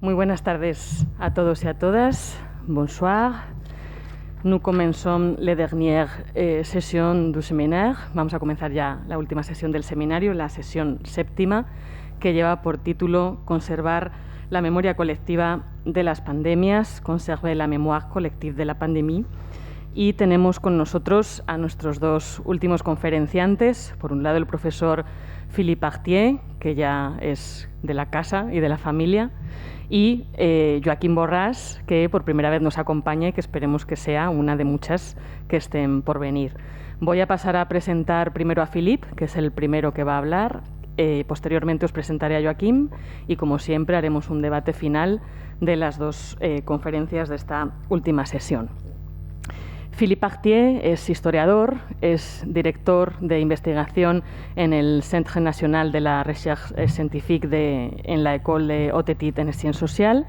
Muy buenas tardes a todos y a todas. Bonsoir. Nous commençons la dernière session du séminaire. Vamos a comenzar ya la última sesión del seminario, la sesión séptima, que lleva por título Conservar la memoria colectiva de las pandemias, conserver la mémoire collective de la pandemie. Y tenemos con nosotros a nuestros dos últimos conferenciantes. Por un lado, el profesor Philippe Artier, que ya es de la casa y de la familia, y Joaquín Borràs, que por primera vez nos acompaña y que esperemos que sea una de muchas que estén por venir. Voy a pasar a presentar primero a Philippe, que es el primero que va a hablar. Posteriormente os presentaré a Joaquín y, como siempre, haremos un debate final de las dos conferencias de esta última sesión. Philippe Artier es historiador, es director de investigación en el Centre National de la Recherche Scientifique en la École de Haute Étude en Sciences Sociales,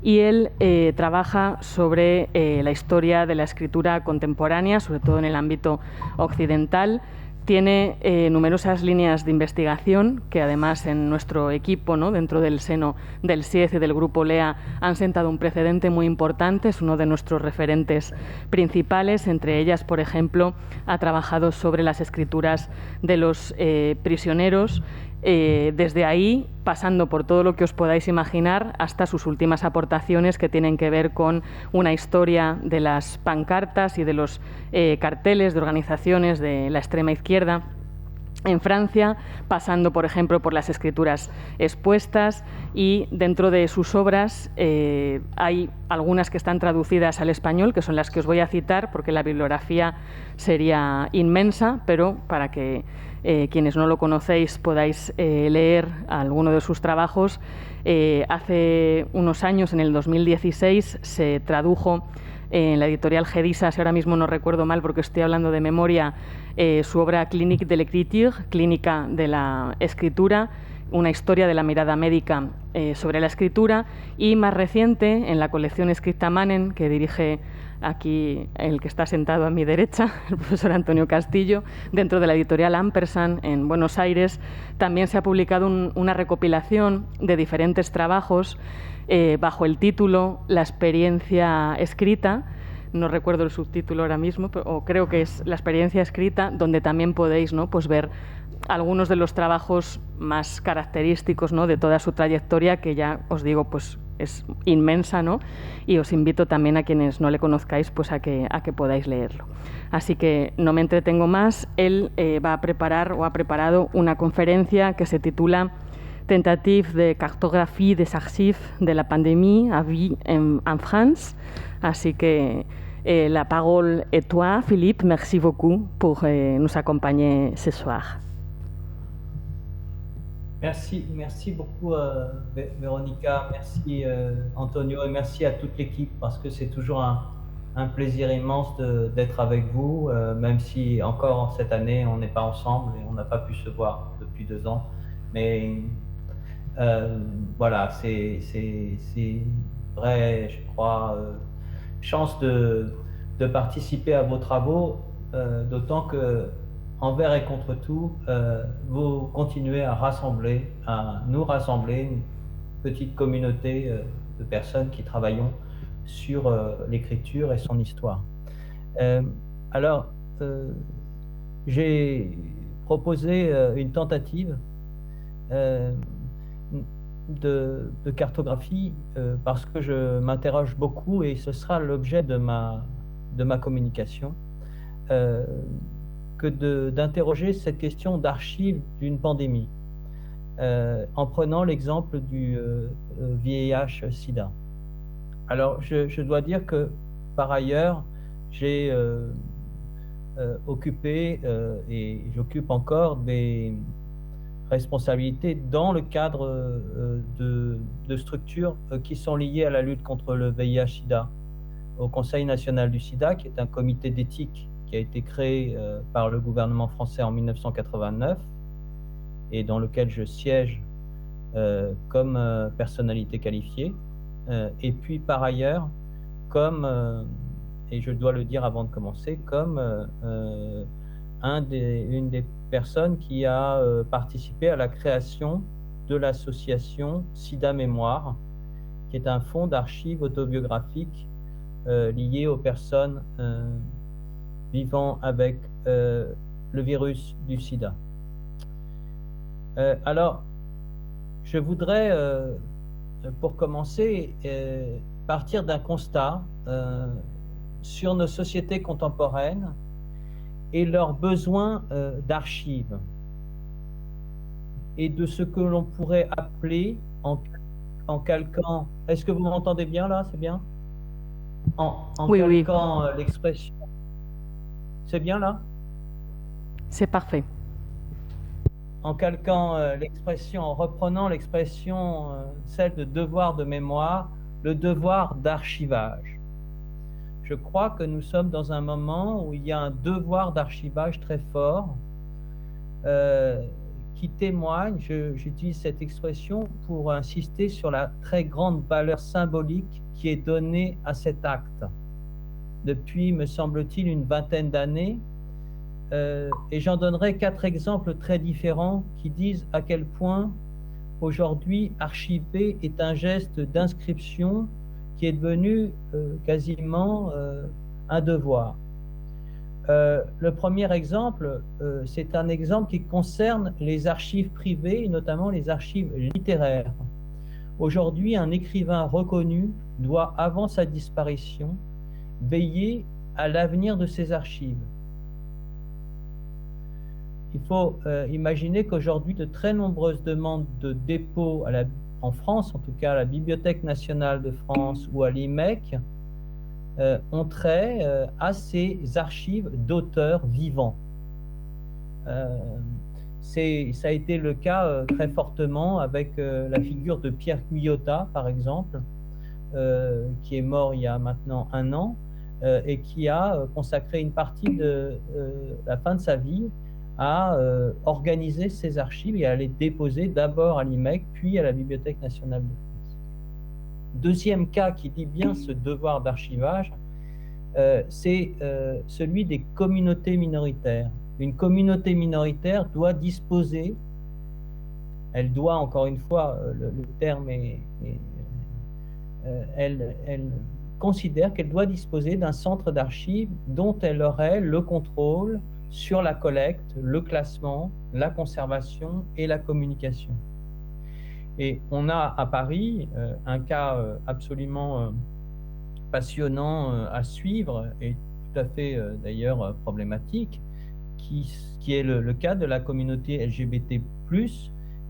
y él trabaja sobre la historia de la escritura contemporánea, sobre todo en el ámbito occidental. Tiene numerosas líneas de investigación que, además, en nuestro equipo, ¿no?, dentro del seno del SIEZ y del Grupo LEA, han sentado un precedente muy importante. Es uno de nuestros referentes principales. Entre ellas, por ejemplo, ha trabajado sobre las escrituras de los prisioneros, desde ahí, pasando por todo lo que os podáis imaginar, hasta sus últimas aportaciones, que tienen que ver con una historia de las pancartas y de los carteles de organizaciones de la extrema izquierda en Francia, pasando, por ejemplo, por las escrituras expuestas, y dentro de sus obras hay algunas que están traducidas al español, que son las que os voy a citar, porque la bibliografía sería inmensa, pero para que quienes no lo conocéis podáis leer alguno de sus trabajos. Hace unos años, en el 2016, se tradujo en la editorial Gedisa, si ahora mismo no recuerdo mal porque estoy hablando de memoria, su obra Clinique de l'écriture, Clínica de la Escritura, una historia de la mirada médica sobre la escritura, y más reciente, en la colección Scripta Manen, que dirige aquí el que está sentado a mi derecha, el profesor Antonio Castillo, dentro de la editorial Ampersand en Buenos Aires, también se ha publicado una recopilación de diferentes trabajos bajo el título La experiencia escrita. No recuerdo el subtítulo ahora mismo, o creo que es La experiencia escrita, donde también podéis, ¿no?, pues ver algunos de los trabajos más característicos, ¿no?, de toda su trayectoria, que ya os digo, pues es inmensa, ¿no? Y os invito también, a quienes no le conozcáis, pues a que podáis leerlo. Así que no me entretengo más. Él va a preparar, o ha preparado, una conferencia que se titula Tentative de cartographie des archives de la pandémie à vie en France. Así que la parole est toi, Philippe. Merci beaucoup pour nous accompagner ce soir. Merci beaucoup Véronica, merci Antonio, et merci à toute l'équipe, parce que c'est toujours un plaisir immense d'être avec vous, même si encore cette année on n'est pas ensemble et on n'a pas pu se voir depuis 2 ans. Mais voilà, c'est une vraie, je crois, chance de participer à vos travaux, d'autant que, envers et contre tout, vous continuez à nous rassembler, une petite communauté de personnes qui travaillons sur l'écriture et son histoire. Alors, j'ai proposé une tentative de cartographie parce que je m'interroge beaucoup, et ce sera l'objet de ma communication, que d'interroger cette question d'archives d'une pandémie, en prenant l'exemple du VIH-Sida. Alors, je dois dire que, par ailleurs, j'ai occupé et j'occupe encore des responsabilités dans le cadre de structures qui sont liées à la lutte contre le VIH-Sida, au Conseil national du sida, qui est un comité d'éthique qui a été créé par le gouvernement français en 1989 et dans lequel je siège comme personnalité qualifiée. Et puis, par ailleurs, comme, et je dois le dire avant de commencer, comme une des personnes qui a participé à la création de l'association SIDA Mémoire, qui est un fonds d'archives autobiographiques lié aux personnes vivant avec le virus du sida. Alors, je voudrais, pour commencer, partir d'un constat sur nos sociétés contemporaines et leurs besoins d'archives et de ce que l'on pourrait appeler, en calquant... Est-ce que vous m'entendez bien là? C'est bien? Oui, oui. Calquant l'expression... C'est bien là? C'est parfait. En calquant l'expression, en reprenant l'expression, celle de devoir de mémoire, le devoir d'archivage. Je crois que nous sommes dans un moment où il y a un devoir d'archivage très fort qui témoigne, j'utilise cette expression pour insister sur la très grande valeur symbolique qui est donnée à cet acte. Depuis, me semble-t-il, une vingtaine d'années, et j'en donnerai 4 exemples très différents qui disent à quel point aujourd'hui archiver est un geste d'inscription qui est devenu quasiment un devoir. Le premier exemple, c'est un exemple qui concerne les archives privées, et notamment les archives littéraires. Aujourd'hui, un écrivain reconnu doit, avant sa disparition, veiller à l'avenir de ses archives. Il faut imaginer qu'aujourd'hui, de très nombreuses demandes de dépôt en France, en tout cas à la Bibliothèque nationale de France ou à l'IMEC, ont trait à ces archives d'auteurs vivants. Ça a été le cas très fortement avec la figure de Pierre Guyota, par exemple, qui est mort il y a maintenant 1 an, et qui a consacré une partie de la fin de sa vie à organiser ces archives et à les déposer d'abord à l'IMEC, puis à la Bibliothèque nationale de France. Deuxième cas qui dit bien ce devoir d'archivage, c'est celui des communautés minoritaires. Une communauté minoritaire doit disposer, elle doit, encore une fois, le terme est elle considère qu'elle doit disposer d'un centre d'archives dont elle aurait le contrôle sur la collecte, le classement, la conservation et la communication. Et on a à Paris un cas absolument passionnant à suivre et tout à fait d'ailleurs problématique, qui est le cas de la communauté LGBT+,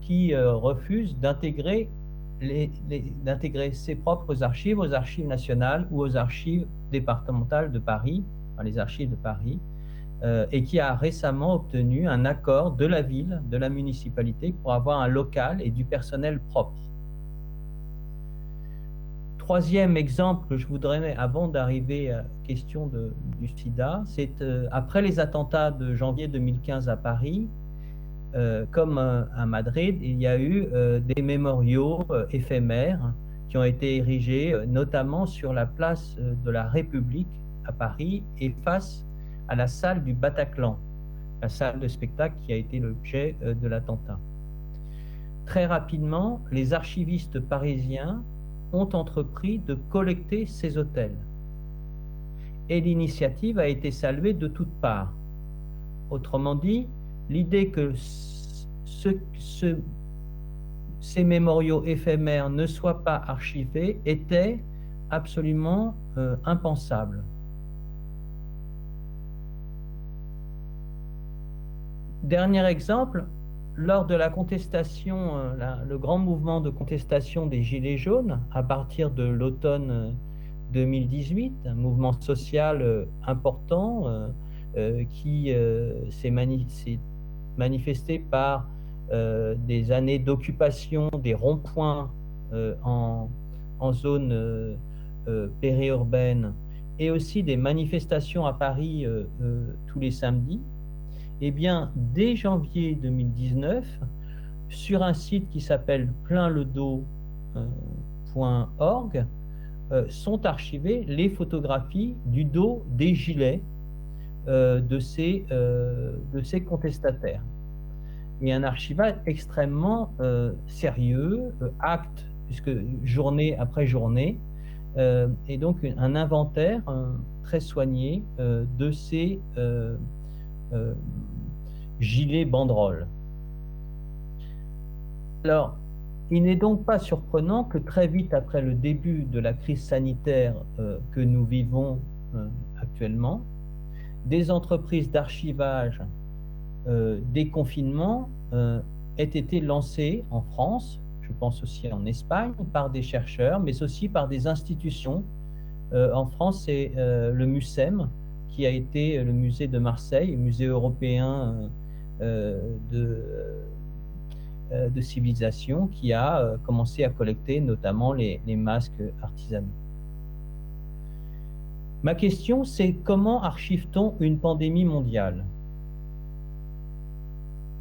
qui refuse d'intégrer ses propres archives aux archives nationales ou aux archives départementales de Paris, enfin les archives de Paris, et qui a récemment obtenu un accord de la ville, de la municipalité, pour avoir un local et du personnel propre. Troisième exemple que je voudrais, avant d'arriver à la question du sida, c'est après les attentats de janvier 2015 à Paris, comme à Madrid, il y a eu des mémoriaux éphémères qui ont été érigés, notamment sur la place de la République à Paris et face à la salle du Bataclan, la salle de spectacle qui a été l'objet de l'attentat. Très rapidement, les archivistes parisiens ont entrepris de collecter ces autels. Et l'initiative a été saluée de toutes parts. Autrement dit, l'idée que ces mémoriaux éphémères ne soient pas archivés était absolument impensable. Dernier exemple, lors de la contestation, le grand mouvement de contestation des Gilets jaunes, à partir de l'automne 2018, un mouvement social important qui s'est manifesté par des années d'occupation des ronds-points en zone périurbaine et aussi des manifestations à Paris tous les samedis. Eh bien, dès janvier 2019, sur un site qui s'appelle plein-le-dos.org, sont archivées les photographies du dos des gilets de ces contestataires. Et un archivage extrêmement sérieux, acte puisque journée après journée, et donc un inventaire très soigné de ces gilets banderoles. Alors, il n'est donc pas surprenant que très vite après le début de la crise sanitaire que nous vivons actuellement, des entreprises d'archivage des confinements aient été lancées en France, je pense aussi en Espagne, par des chercheurs, mais aussi par des institutions. En France, c'est le MUCEM, qui a été le musée de Marseille, musée européen de civilisation, qui a commencé à collecter notamment les masques artisanaux. Ma question, c'est comment archive-t-on une pandémie mondiale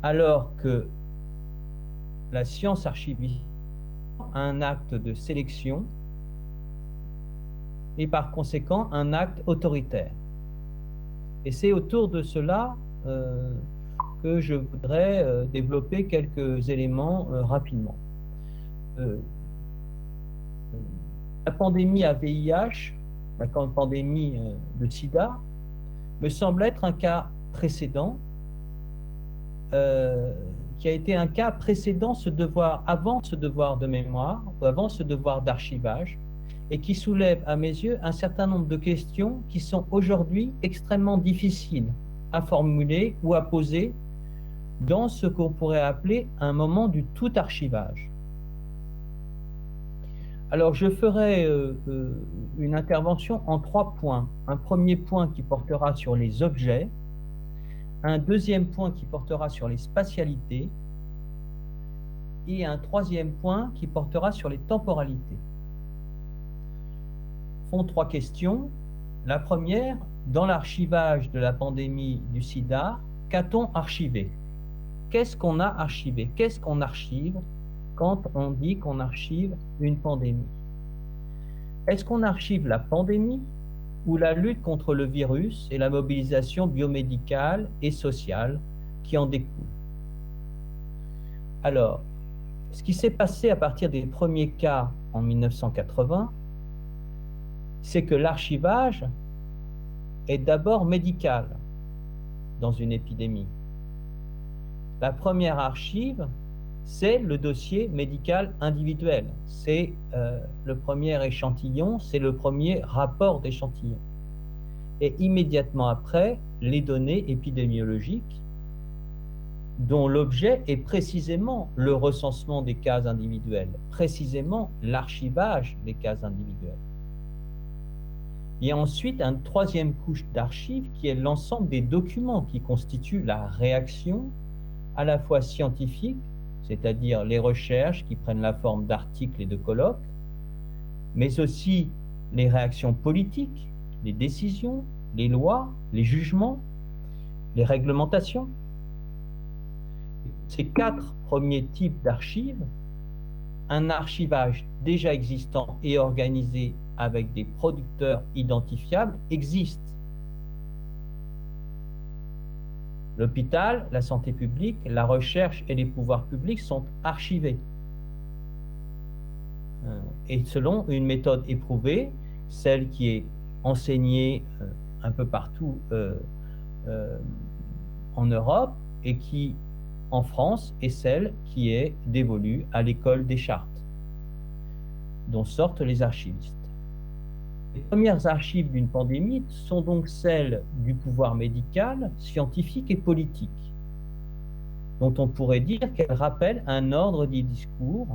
alors que la science archiviste a un acte de sélection et par conséquent un acte autoritaire. Et c'est autour de cela que je voudrais développer quelques éléments rapidement. La pandémie à VIH, la pandémie de sida, me semble être un cas précédent, qui a été un cas précédent avant ce devoir de mémoire, ou avant ce devoir d'archivage, et qui soulève à mes yeux un certain nombre de questions qui sont aujourd'hui extrêmement difficiles à formuler ou à poser dans ce qu'on pourrait appeler un moment du tout archivage. Alors je ferai une intervention en 3 points. Un premier point qui portera sur les objets, un deuxième point qui portera sur les spatialités et un troisième point qui portera sur les temporalités. Font 3 questions. La première, dans l'archivage de la pandémie du sida, qu'a-t-on archivé? Qu'est-ce qu'on a archivé? Qu'est-ce qu'on archive quand on dit qu'on archive une pandémie? Est-ce qu'on archive la pandémie ou la lutte contre le virus et la mobilisation biomédicale et sociale qui en découle? Alors, ce qui s'est passé à partir des premiers cas en 1980, c'est que l'archivage est d'abord médical dans une épidémie. La première archive, c'est le dossier médical individuel. C'est le premier échantillon, c'est le premier rapport d'échantillon. Et immédiatement après, les données épidémiologiques, dont l'objet est précisément le recensement des cas individuels, précisément l'archivage des cas individuels. Il y a ensuite une troisième couche d'archives qui est l'ensemble des documents qui constituent la réaction à la fois scientifique, c'est-à-dire les recherches qui prennent la forme d'articles et de colloques, mais aussi les réactions politiques, les décisions, les lois, les jugements, les réglementations. Ces 4 premiers types d'archives, un archivage déjà existant et organisé avec des producteurs identifiables existe. L'hôpital, la santé publique, la recherche et les pouvoirs publics sont archivés. Et selon une méthode éprouvée, celle qui est enseignée un peu partout en Europe et qui, en France, est celle qui est dévolue à l'école des chartes, dont sortent les archivistes. Les premières archives d'une pandémie sont donc celles du pouvoir médical, scientifique et politique, dont on pourrait dire qu'elles rappellent un ordre des discours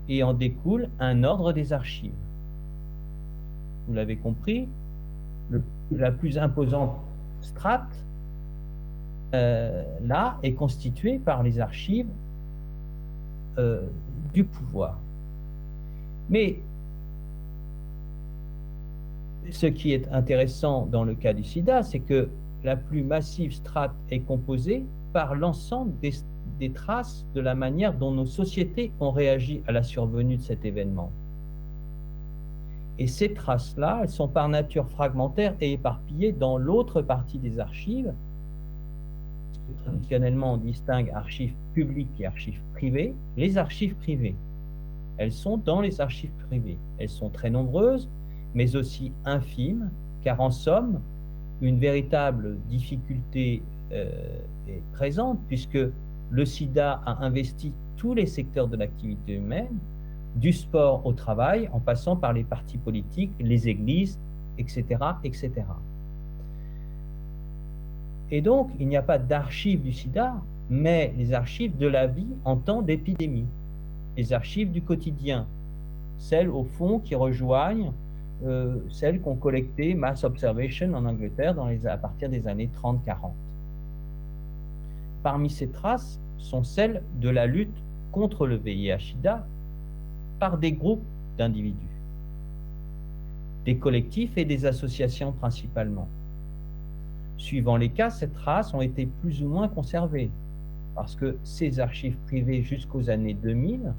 et en découle un ordre des archives. Vous l'avez compris, la plus imposante strate, là, est constituée par les archives du pouvoir. Mais ce qui est intéressant dans le cas du sida, c'est que la plus massive strate est composée par l'ensemble des traces de la manière dont nos sociétés ont réagi à la survenue de cet événement. Et ces traces-là, elles sont par nature fragmentaires et éparpillées dans l'autre partie des archives. Traditionnellement, on distingue archives publiques et archives privées. Les archives privées. elles sont dans les archives privées. Elles sont très nombreuses, mais aussi infimes, car en somme, une véritable difficulté est présente, puisque le sida a investi tous les secteurs de l'activité humaine, du sport au travail, en passant par les partis politiques, les églises, etc., etc. Et donc, il n'y a pas d'archives du sida, mais les archives de la vie en temps d'épidémie, les archives du quotidien, celles au fond qui rejoignent celles qu'ont collectées Mass Observation en Angleterre à partir des années 30-40. Parmi ces traces sont celles de la lutte contre le VIH-Sida par des groupes d'individus, des collectifs et des associations principalement. Suivant les cas, ces traces ont été plus ou moins conservées, parce que ces archives privées jusqu'aux années 2000,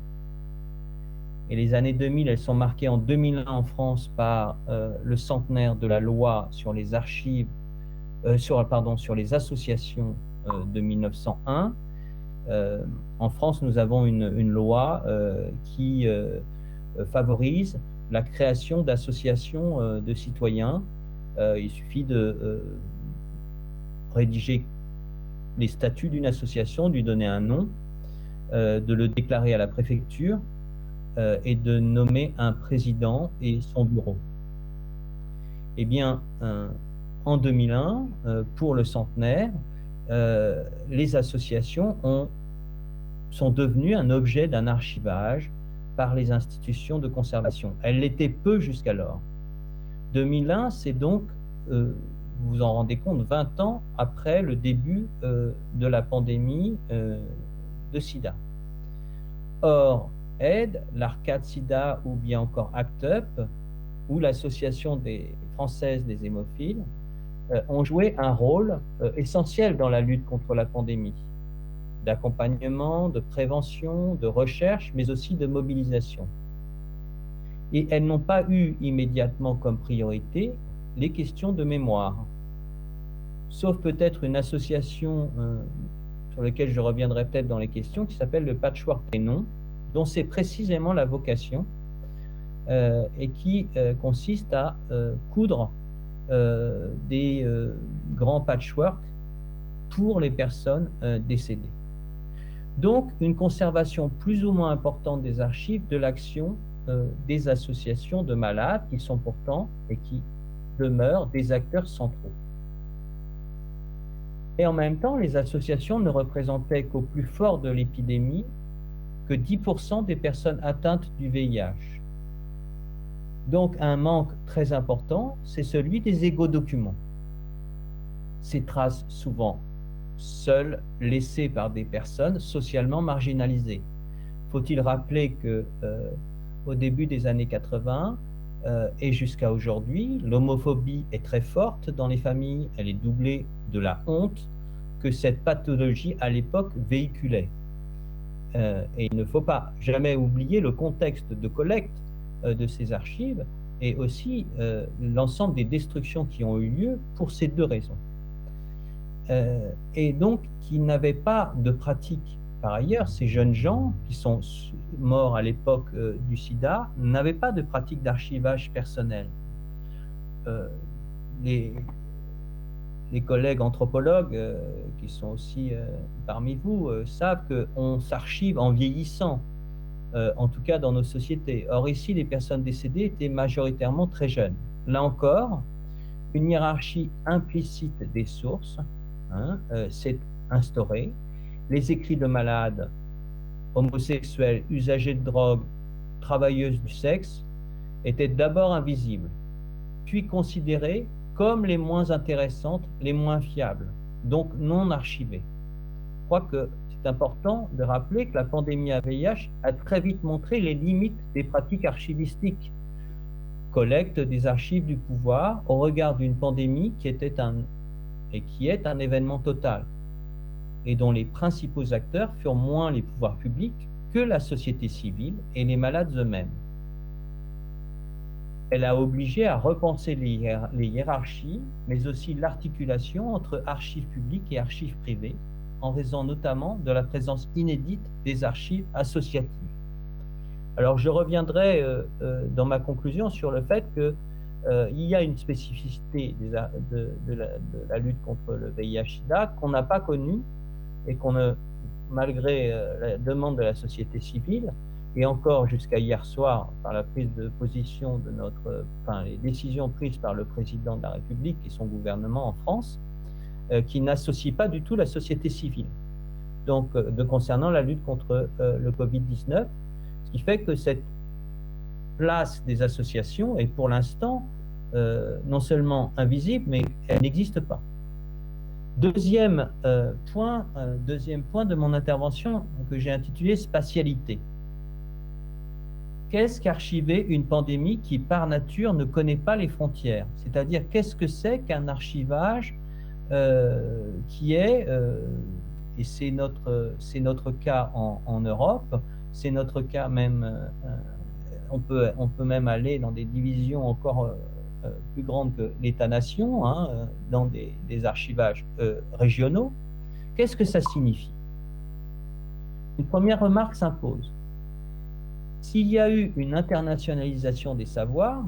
et les années 2000, elles sont marquées en 2001 en France par le centenaire de la loi sur les archives, sur les associations de 1901. En France, nous avons une loi qui favorise la création d'associations de citoyens. Il suffit de rédiger les statuts d'une association, de lui donner un nom, de le déclarer à la préfecture et de nommer un président et son bureau. Eh bien, en 2001, pour le centenaire, les associations sont devenues un objet d'un archivage par les institutions de conservation. Elles l'étaient peu jusqu'alors. 2001, c'est donc, vous vous en rendez compte, 20 ans après le début de la pandémie de sida. Or, AID, l'Arcade Sida ou bien encore ACT UP ou l'Association française des hémophiles ont joué un rôle essentiel dans la lutte contre la pandémie, d'accompagnement, de prévention, de recherche, mais aussi de mobilisation. Et elles n'ont pas eu immédiatement comme priorité les questions de mémoire, sauf peut-être une association sur laquelle je reviendrai peut-être dans les questions, qui s'appelle le Patchwork des Noms, dont c'est précisément la vocation et qui consiste à coudre des grands patchworks pour les personnes décédées. Donc, une conservation plus ou moins importante des archives de l'action des associations de malades qui sont pourtant et qui demeurent des acteurs centraux. Et en même temps, les associations ne représentaient qu'au plus fort de l'épidémie que 10% des personnes atteintes du VIH. Donc, un manque très important, c'est celui des égodocuments. Ces traces souvent seules, laissées par des personnes socialement marginalisées. Faut-il rappeler que au début des années 80 et jusqu'à aujourd'hui, l'homophobie est très forte dans les familles, elle est doublée de la honte que cette pathologie à l'époque véhiculait. Et il ne faut pas jamais oublier le contexte de collecte de ces archives et aussi l'ensemble des destructions qui ont eu lieu pour ces deux raisons. Et donc, qui n'avaient pas de pratique. Par ailleurs, ces jeunes gens qui sont morts à l'époque du sida n'avaient pas de pratique d'archivage personnel. Les collègues anthropologues qui sont aussi parmi vous savent qu'on s'archive en vieillissant, en tout cas dans nos sociétés. Or ici, les personnes décédées étaient majoritairement très jeunes. Là encore, une hiérarchie implicite des sources s'est instaurée. Les écrits de malades, homosexuels, usagers de drogue, travailleuses du sexe étaient d'abord invisibles, puis considérés comme les moins intéressantes, les moins fiables, donc non archivées. Je crois que c'est important de rappeler que la pandémie à VIH a très vite montré les limites des pratiques archivistiques. Collecte des archives du pouvoir au regard d'une pandémie qui est un événement total et dont les principaux acteurs furent moins les pouvoirs publics que la société civile et les malades eux-mêmes. Elle a obligé à repenser les hiérarchies, mais aussi l'articulation entre archives publiques et archives privées, en raison notamment de la présence inédite des archives associatives. Alors je reviendrai dans ma conclusion sur le fait que il y a une spécificité de la lutte contre le VIH/SIDA qu'on n'a pas connue et malgré la demande de la société civile, et encore jusqu'à hier soir, par la prise de position les décisions prises par le président de la République et son gouvernement en France, qui n'associent pas du tout la société civile, donc concernant la lutte contre le Covid-19, ce qui fait que cette place des associations est pour l'instant non seulement invisible, mais elle n'existe pas. Deuxième point de mon intervention que j'ai intitulé « Spatialité ». Qu'est-ce qu'archiver une pandémie qui, par nature, ne connaît pas les frontières? C'est-à-dire, qu'est-ce que c'est qu'un archivage qui est, et c'est notre cas en Europe, c'est notre cas même, on peut même aller dans des divisions encore plus grandes que l'État-nation, hein, dans des archivages régionaux. Qu'est-ce que ça signifie? Une première remarque s'impose. S'il y a eu une internationalisation des savoirs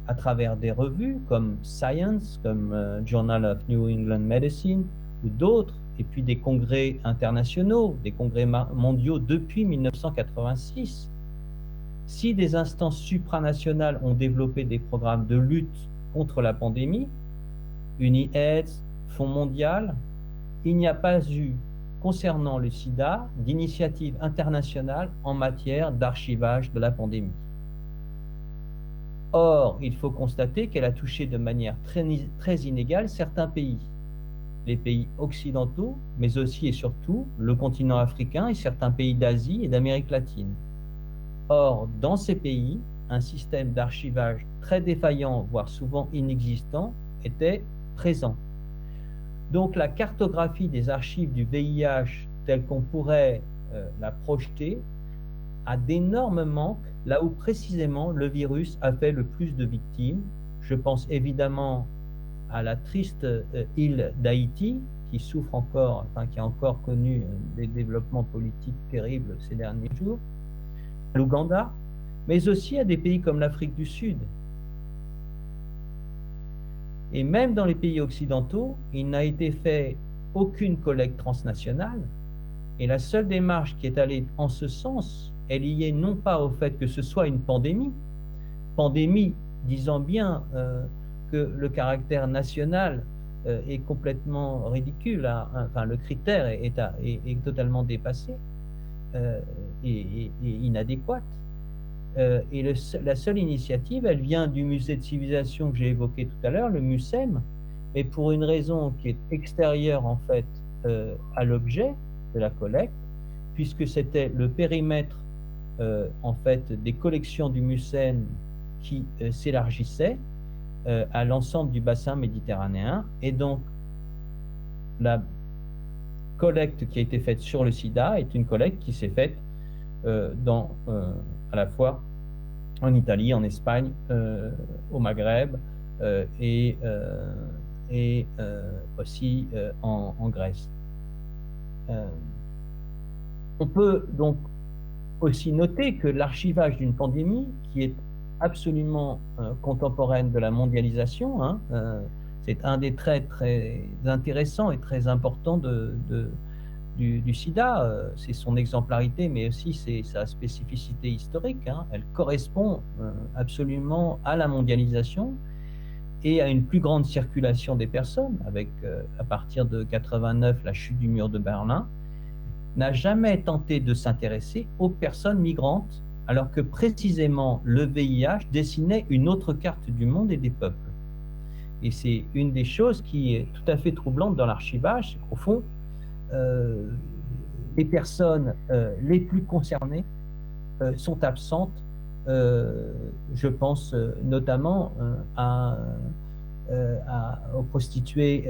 à travers des revues comme Science, comme Journal of New England Medicine ou d'autres, et puis des congrès internationaux, des congrès mondiaux depuis 1986, si des instances supranationales ont développé des programmes de lutte contre la pandémie, UNIAIDS, Fonds mondial, il n'y a pas eu, concernant le sida, d'initiative internationale en matière d'archivage de la pandémie. Or, il faut constater qu'elle a touché de manière très inégale certains pays, les pays occidentaux, mais aussi et surtout le continent africain et certains pays d'Asie et d'Amérique latine. Or, dans ces pays, un système d'archivage très défaillant, voire souvent inexistant, était présent. Donc la cartographie des archives du VIH telle qu'on pourrait la projeter a d'énormes manques là où précisément le virus a fait le plus de victimes. Je pense évidemment à la triste île d'Haïti qui souffre encore, qui a encore connu des développements politiques terribles ces derniers jours, à l'Ouganda, mais aussi à des pays comme l'Afrique du Sud. Et même dans les pays occidentaux, il n'a été fait aucune collecte transnationale. Et la seule démarche qui est allée en ce sens est liée non pas au fait que ce soit une pandémie disant bien que le caractère national est complètement ridicule, enfin le critère est totalement dépassé et inadéquate. Et la seule initiative, elle vient du musée de civilisation que j'ai évoqué tout à l'heure, le MUCEM, mais pour une raison qui est extérieure en fait à l'objet de la collecte, puisque c'était le périmètre en fait des collections du MUCEM qui s'élargissait à l'ensemble du bassin méditerranéen, et donc la collecte qui a été faite sur le sida est une collecte qui s'est faite à la fois en Italie, en Espagne, au Maghreb et aussi en Grèce. On peut donc aussi noter que l'archivage d'une pandémie, qui est absolument contemporaine de la mondialisation, hein, c'est un des traits très intéressants et très importants du sida, c'est son exemplarité, mais aussi c'est sa spécificité historique, hein. Elle correspond absolument à la mondialisation et à une plus grande circulation des personnes, avec à partir de 89 la chute du mur de Berlin, n'a jamais tenté de s'intéresser aux personnes migrantes, alors que précisément le VIH dessinait une autre carte du monde et des peuples. Et c'est une des choses qui est tout à fait troublante dans l'archivage, c'est qu'au fond, les personnes les plus concernées sont absentes. Je pense notamment aux prostituées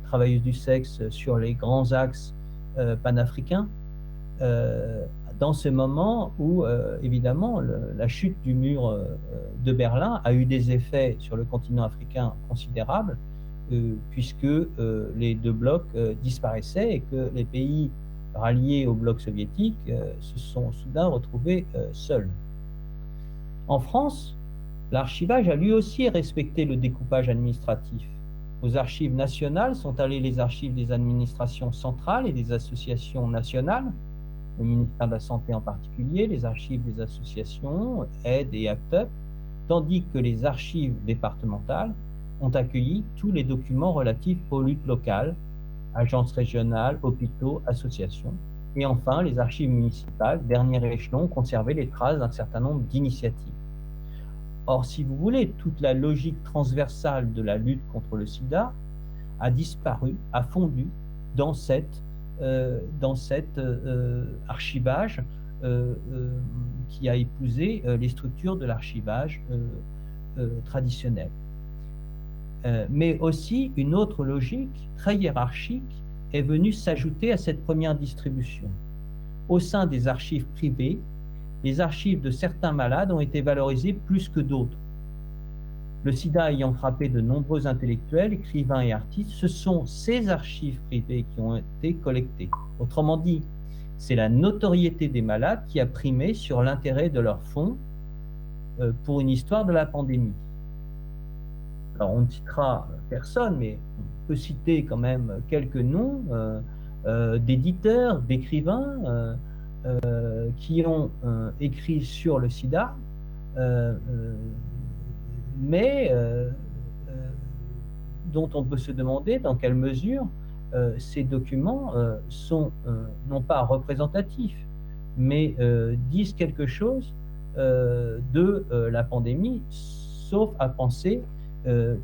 travailleuses du sexe sur les grands axes panafricains, dans ce moment où, évidemment, la chute du mur de Berlin a eu des effets sur le continent africain considérables, puisque les deux blocs disparaissaient et que les pays ralliés au bloc soviétique se sont soudain retrouvés seuls. En France, l'archivage a lui aussi respecté le découpage administratif. Aux archives nationales sont allées les archives des administrations centrales et des associations nationales, le ministère de la Santé en particulier, les archives des associations, AIDE et ACT UP, tandis que les archives départementales ont accueilli tous les documents relatifs aux luttes locales, agences régionales, hôpitaux, associations. Et enfin, les archives municipales, dernier échelon, ont conservé les traces d'un certain nombre d'initiatives. Or, si vous voulez, toute la logique transversale de la lutte contre le sida a disparu, a fondu dans cet archivage qui a épousé les structures de l'archivage traditionnel. Mais aussi, une autre logique très hiérarchique est venue s'ajouter à cette première distribution. Au sein des archives privées, les archives de certains malades ont été valorisées plus que d'autres. Le sida ayant frappé de nombreux intellectuels, écrivains et artistes, ce sont ces archives privées qui ont été collectées. Autrement dit, c'est la notoriété des malades qui a primé sur l'intérêt de leur fonds pour une histoire de la pandémie. Alors, on ne citera personne, mais on peut citer quand même quelques noms d'éditeurs, d'écrivains qui ont écrit sur le sida, mais dont on peut se demander dans quelle mesure ces documents sont non pas représentatifs, mais disent quelque chose de la pandémie, sauf à penser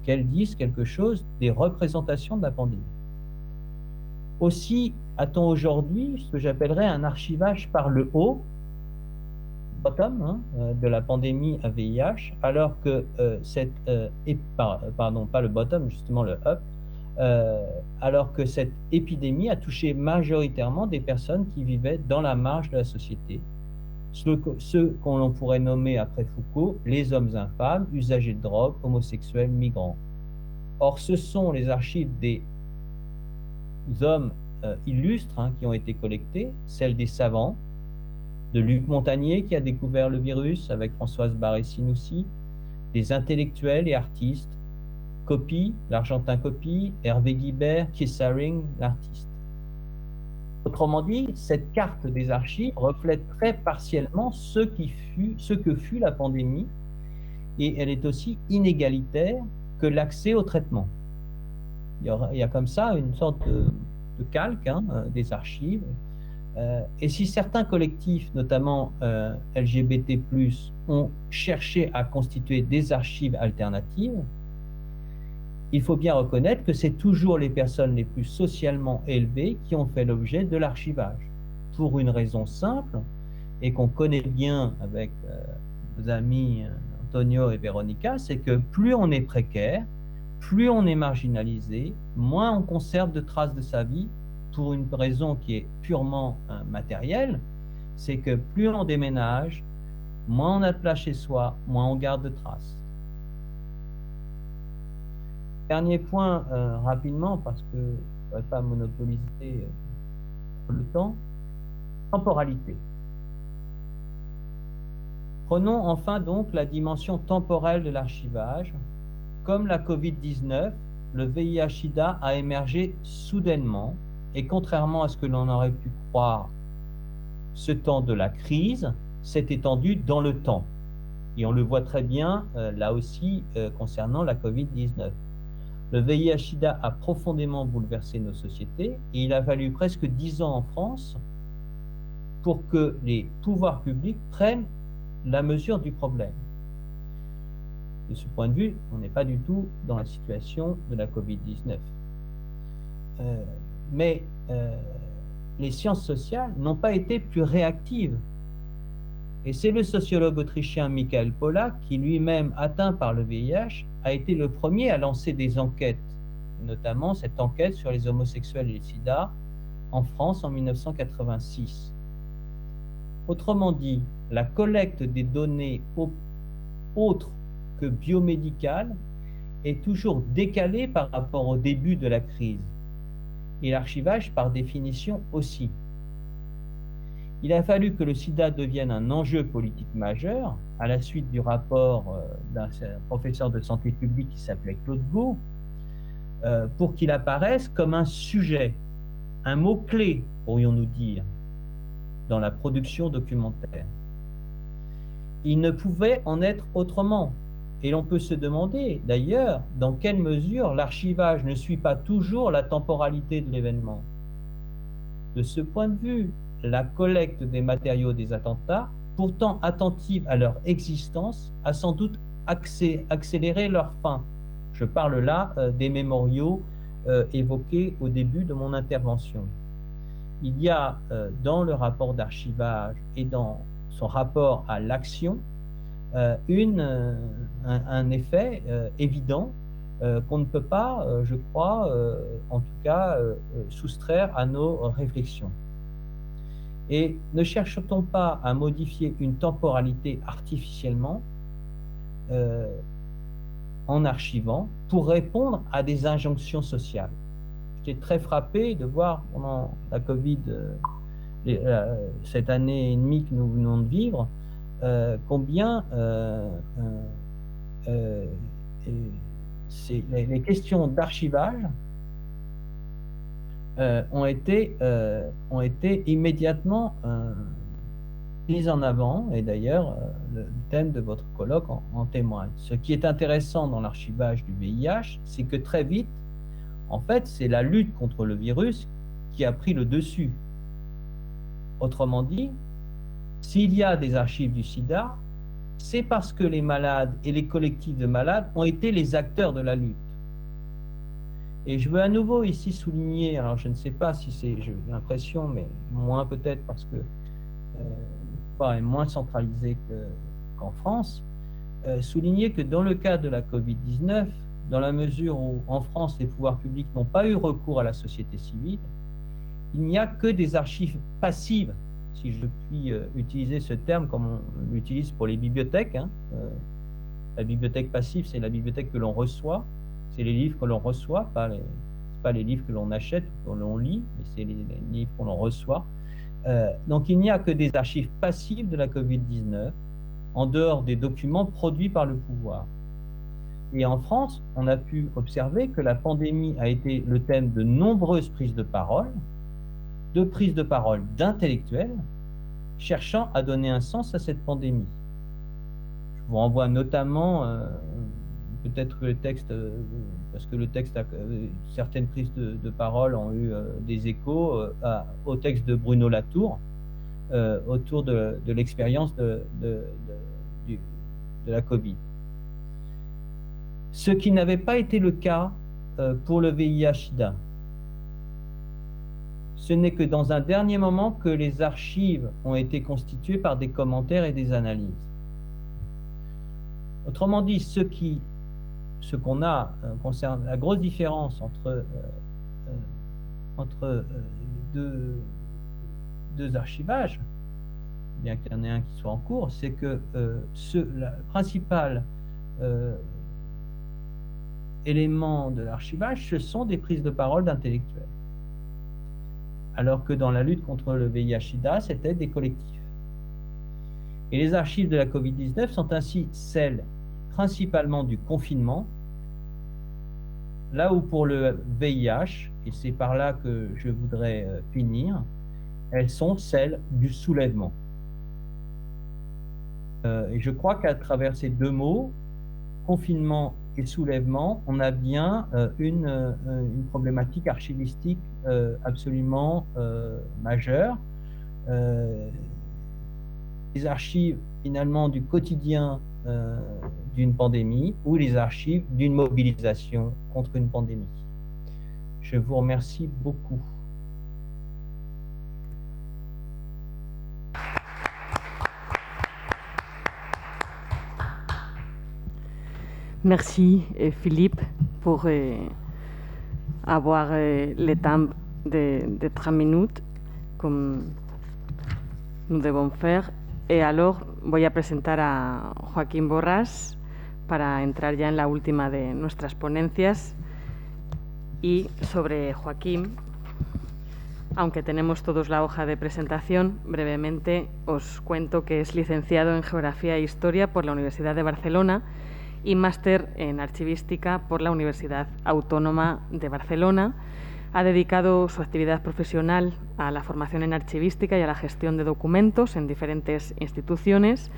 qu'elles disent quelque chose des représentations de la pandémie. Aussi a-t-on aujourd'hui ce que j'appellerais un archivage par le haut, bottom, de la pandémie à VIH, alors que pardon, pas le bottom, justement le up, alors que cette épidémie a touché majoritairement des personnes qui vivaient dans la marge de la société, ceux qu'on pourrait nommer après Foucault les hommes infâmes, usagers de drogue, homosexuels, migrants. Or, ce sont les archives des hommes illustres qui ont été collectés, celles des savants, de Luc Montagnier qui a découvert le virus avec Françoise Barré-Sinoussi, des intellectuels et artistes, Copy, l'Argentin Copy, Hervé Guibert, Keith Haring, l'artiste. Autrement dit, cette carte des archives reflète très partiellement ce que fut la pandémie, et elle est aussi inégalitaire que l'accès au traitement. Il y a comme ça une sorte de calque des archives. Et si certains collectifs, notamment LGBT+, ont cherché à constituer des archives alternatives, il faut bien reconnaître que c'est toujours les personnes les plus socialement élevées qui ont fait l'objet de l'archivage, pour une raison simple, et qu'on connaît bien avec nos amis Antonio et Veronica, c'est que plus on est précaire, plus on est marginalisé, moins on conserve de traces de sa vie, pour une raison qui est purement matérielle, c'est que plus on déménage, moins on a de place chez soi, moins on garde de traces. Dernier point, rapidement, parce que je ne voudrais pas monopoliser le temps, temporalité. Prenons enfin donc la dimension temporelle de l'archivage. Comme la Covid-19, le VIH-Sida a émergé soudainement, et contrairement à ce que l'on aurait pu croire, ce temps de la crise s'est étendu dans le temps. Et on le voit très bien, là aussi, concernant la Covid-19. Le VIH-Sida a profondément bouleversé nos sociétés, et il a fallu presque 10 ans en France pour que les pouvoirs publics prennent la mesure du problème. De ce point de vue, on n'est pas du tout dans la situation de la Covid-19. Mais les sciences sociales n'ont pas été plus réactives. Et c'est le sociologue autrichien Michael Pollack qui, lui-même atteint par le VIH, a été le premier à lancer des enquêtes, notamment cette enquête sur les homosexuels et le sida en France en 1986. Autrement dit, la collecte des données autres que biomédicales est toujours décalée par rapport au début de la crise. Et l'archivage, par définition, aussi. Il a fallu que le sida devienne un enjeu politique majeur à la suite du rapport d'un professeur de santé publique qui s'appelait Claude Gau, pour qu'il apparaisse comme un sujet, un mot-clé, pourrions-nous dire, dans la production documentaire. Il ne pouvait en être autrement. Et l'on peut se demander, d'ailleurs, dans quelle mesure l'archivage ne suit pas toujours la temporalité de l'événement. De ce point de vue, la collecte des matériaux des attentats, pourtant attentive à leur existence, a sans doute accéléré leur fin. Je parle là des mémoriaux évoqués au début de mon intervention. Il y a dans le rapport d'archivage et dans son rapport à l'action un effet évident qu'on ne peut pas, je crois, en tout cas, soustraire à nos réflexions. Et ne cherche-t-on pas à modifier une temporalité artificiellement en archivant pour répondre à des injonctions sociales? J'étais très frappé de voir pendant la Covid, cette année et demie que nous venons de vivre, combien les questions d'archivage ont été immédiatement mises en avant, et d'ailleurs le thème de votre colloque en témoigne. Ce qui est intéressant dans l'archivage du VIH, c'est que très vite, en fait, c'est la lutte contre le virus qui a pris le dessus. Autrement dit, s'il y a des archives du sida, c'est parce que les malades et les collectifs de malades ont été les acteurs de la lutte. Et je veux à nouveau ici souligner, alors je ne sais pas si c'est, j'ai l'impression, mais moins peut-être parce que l'histoire est moins centralisée qu'en France, souligner que dans le cas de la Covid-19, dans la mesure où en France les pouvoirs publics n'ont pas eu recours à la société civile, il n'y a que des archives passives, si je puis utiliser ce terme comme on l'utilise pour les bibliothèques. La bibliothèque passive, c'est la bibliothèque que l'on reçoit, c'est les livres que l'on reçoit, pas les livres que l'on achète ou que l'on lit, mais c'est les livres que l'on reçoit. Donc il n'y a que des archives passives de la Covid-19, en dehors des documents produits par le pouvoir. Et en France, on a pu observer que la pandémie a été le thème de nombreuses prises de parole d'intellectuels cherchant à donner un sens à cette pandémie. Je vous renvoie notamment, peut-être que le texte, parce que le texte, certaines prises de parole ont eu des échos au texte de Bruno Latour, autour de l'expérience de la Covid. Ce qui n'avait pas été le cas pour le VIH-Sida. Ce n'est que dans un dernier moment que les archives ont été constituées par des commentaires et des analyses. Autrement dit, ce qu'on a concerne la grosse différence entre deux archivages, bien qu'il y en ait un qui soit en cours, c'est que le principal élément de l'archivage, ce sont des prises de parole d'intellectuels. Alors que dans la lutte contre le VIH-Sida, c'était des collectifs. Et les archives de la Covid-19 sont ainsi celles principalement du confinement, là où pour le VIH, et c'est par là que je voudrais finir, elles sont celles du soulèvement. Et je crois qu'à travers ces deux mots, confinement et soulèvement, on a bien une problématique archivistique absolument majeure. Les archives finalement du quotidien d'une pandémie ou les archives d'une mobilisation contre une pandémie. Je vous remercie beaucoup. Merci Philippe pour avoir le temps de 3 minutes comme nous devons faire. Y alors voy a presentar a Joaquín Borràs para entrar ya en la última de nuestras ponencias. Y sobre Joaquín, Aunque tenemos todos la hoja de presentación, brevemente os cuento que es licenciado en Geografía e Historia por la Universidad de Barcelona y máster en Archivística por la Universidad Autónoma de Barcelona. Ha dedicado su actividad profesional a la formación en archivística y a la gestión de documentos en diferentes instituciones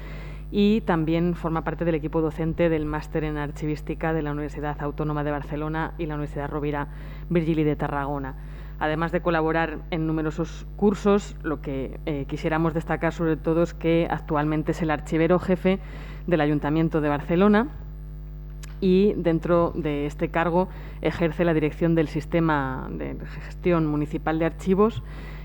y también forma parte del equipo docente del máster en archivística de la Universidad Autónoma de Barcelona y la Universidad Rovira Virgili de Tarragona. Además de colaborar en numerosos cursos, lo que quisiéramos destacar sobre todo es que actualmente es el archivero jefe del Ayuntamiento de Barcelona y dentro de este cargo ejerce la dirección del sistema de gestión municipal de archivos,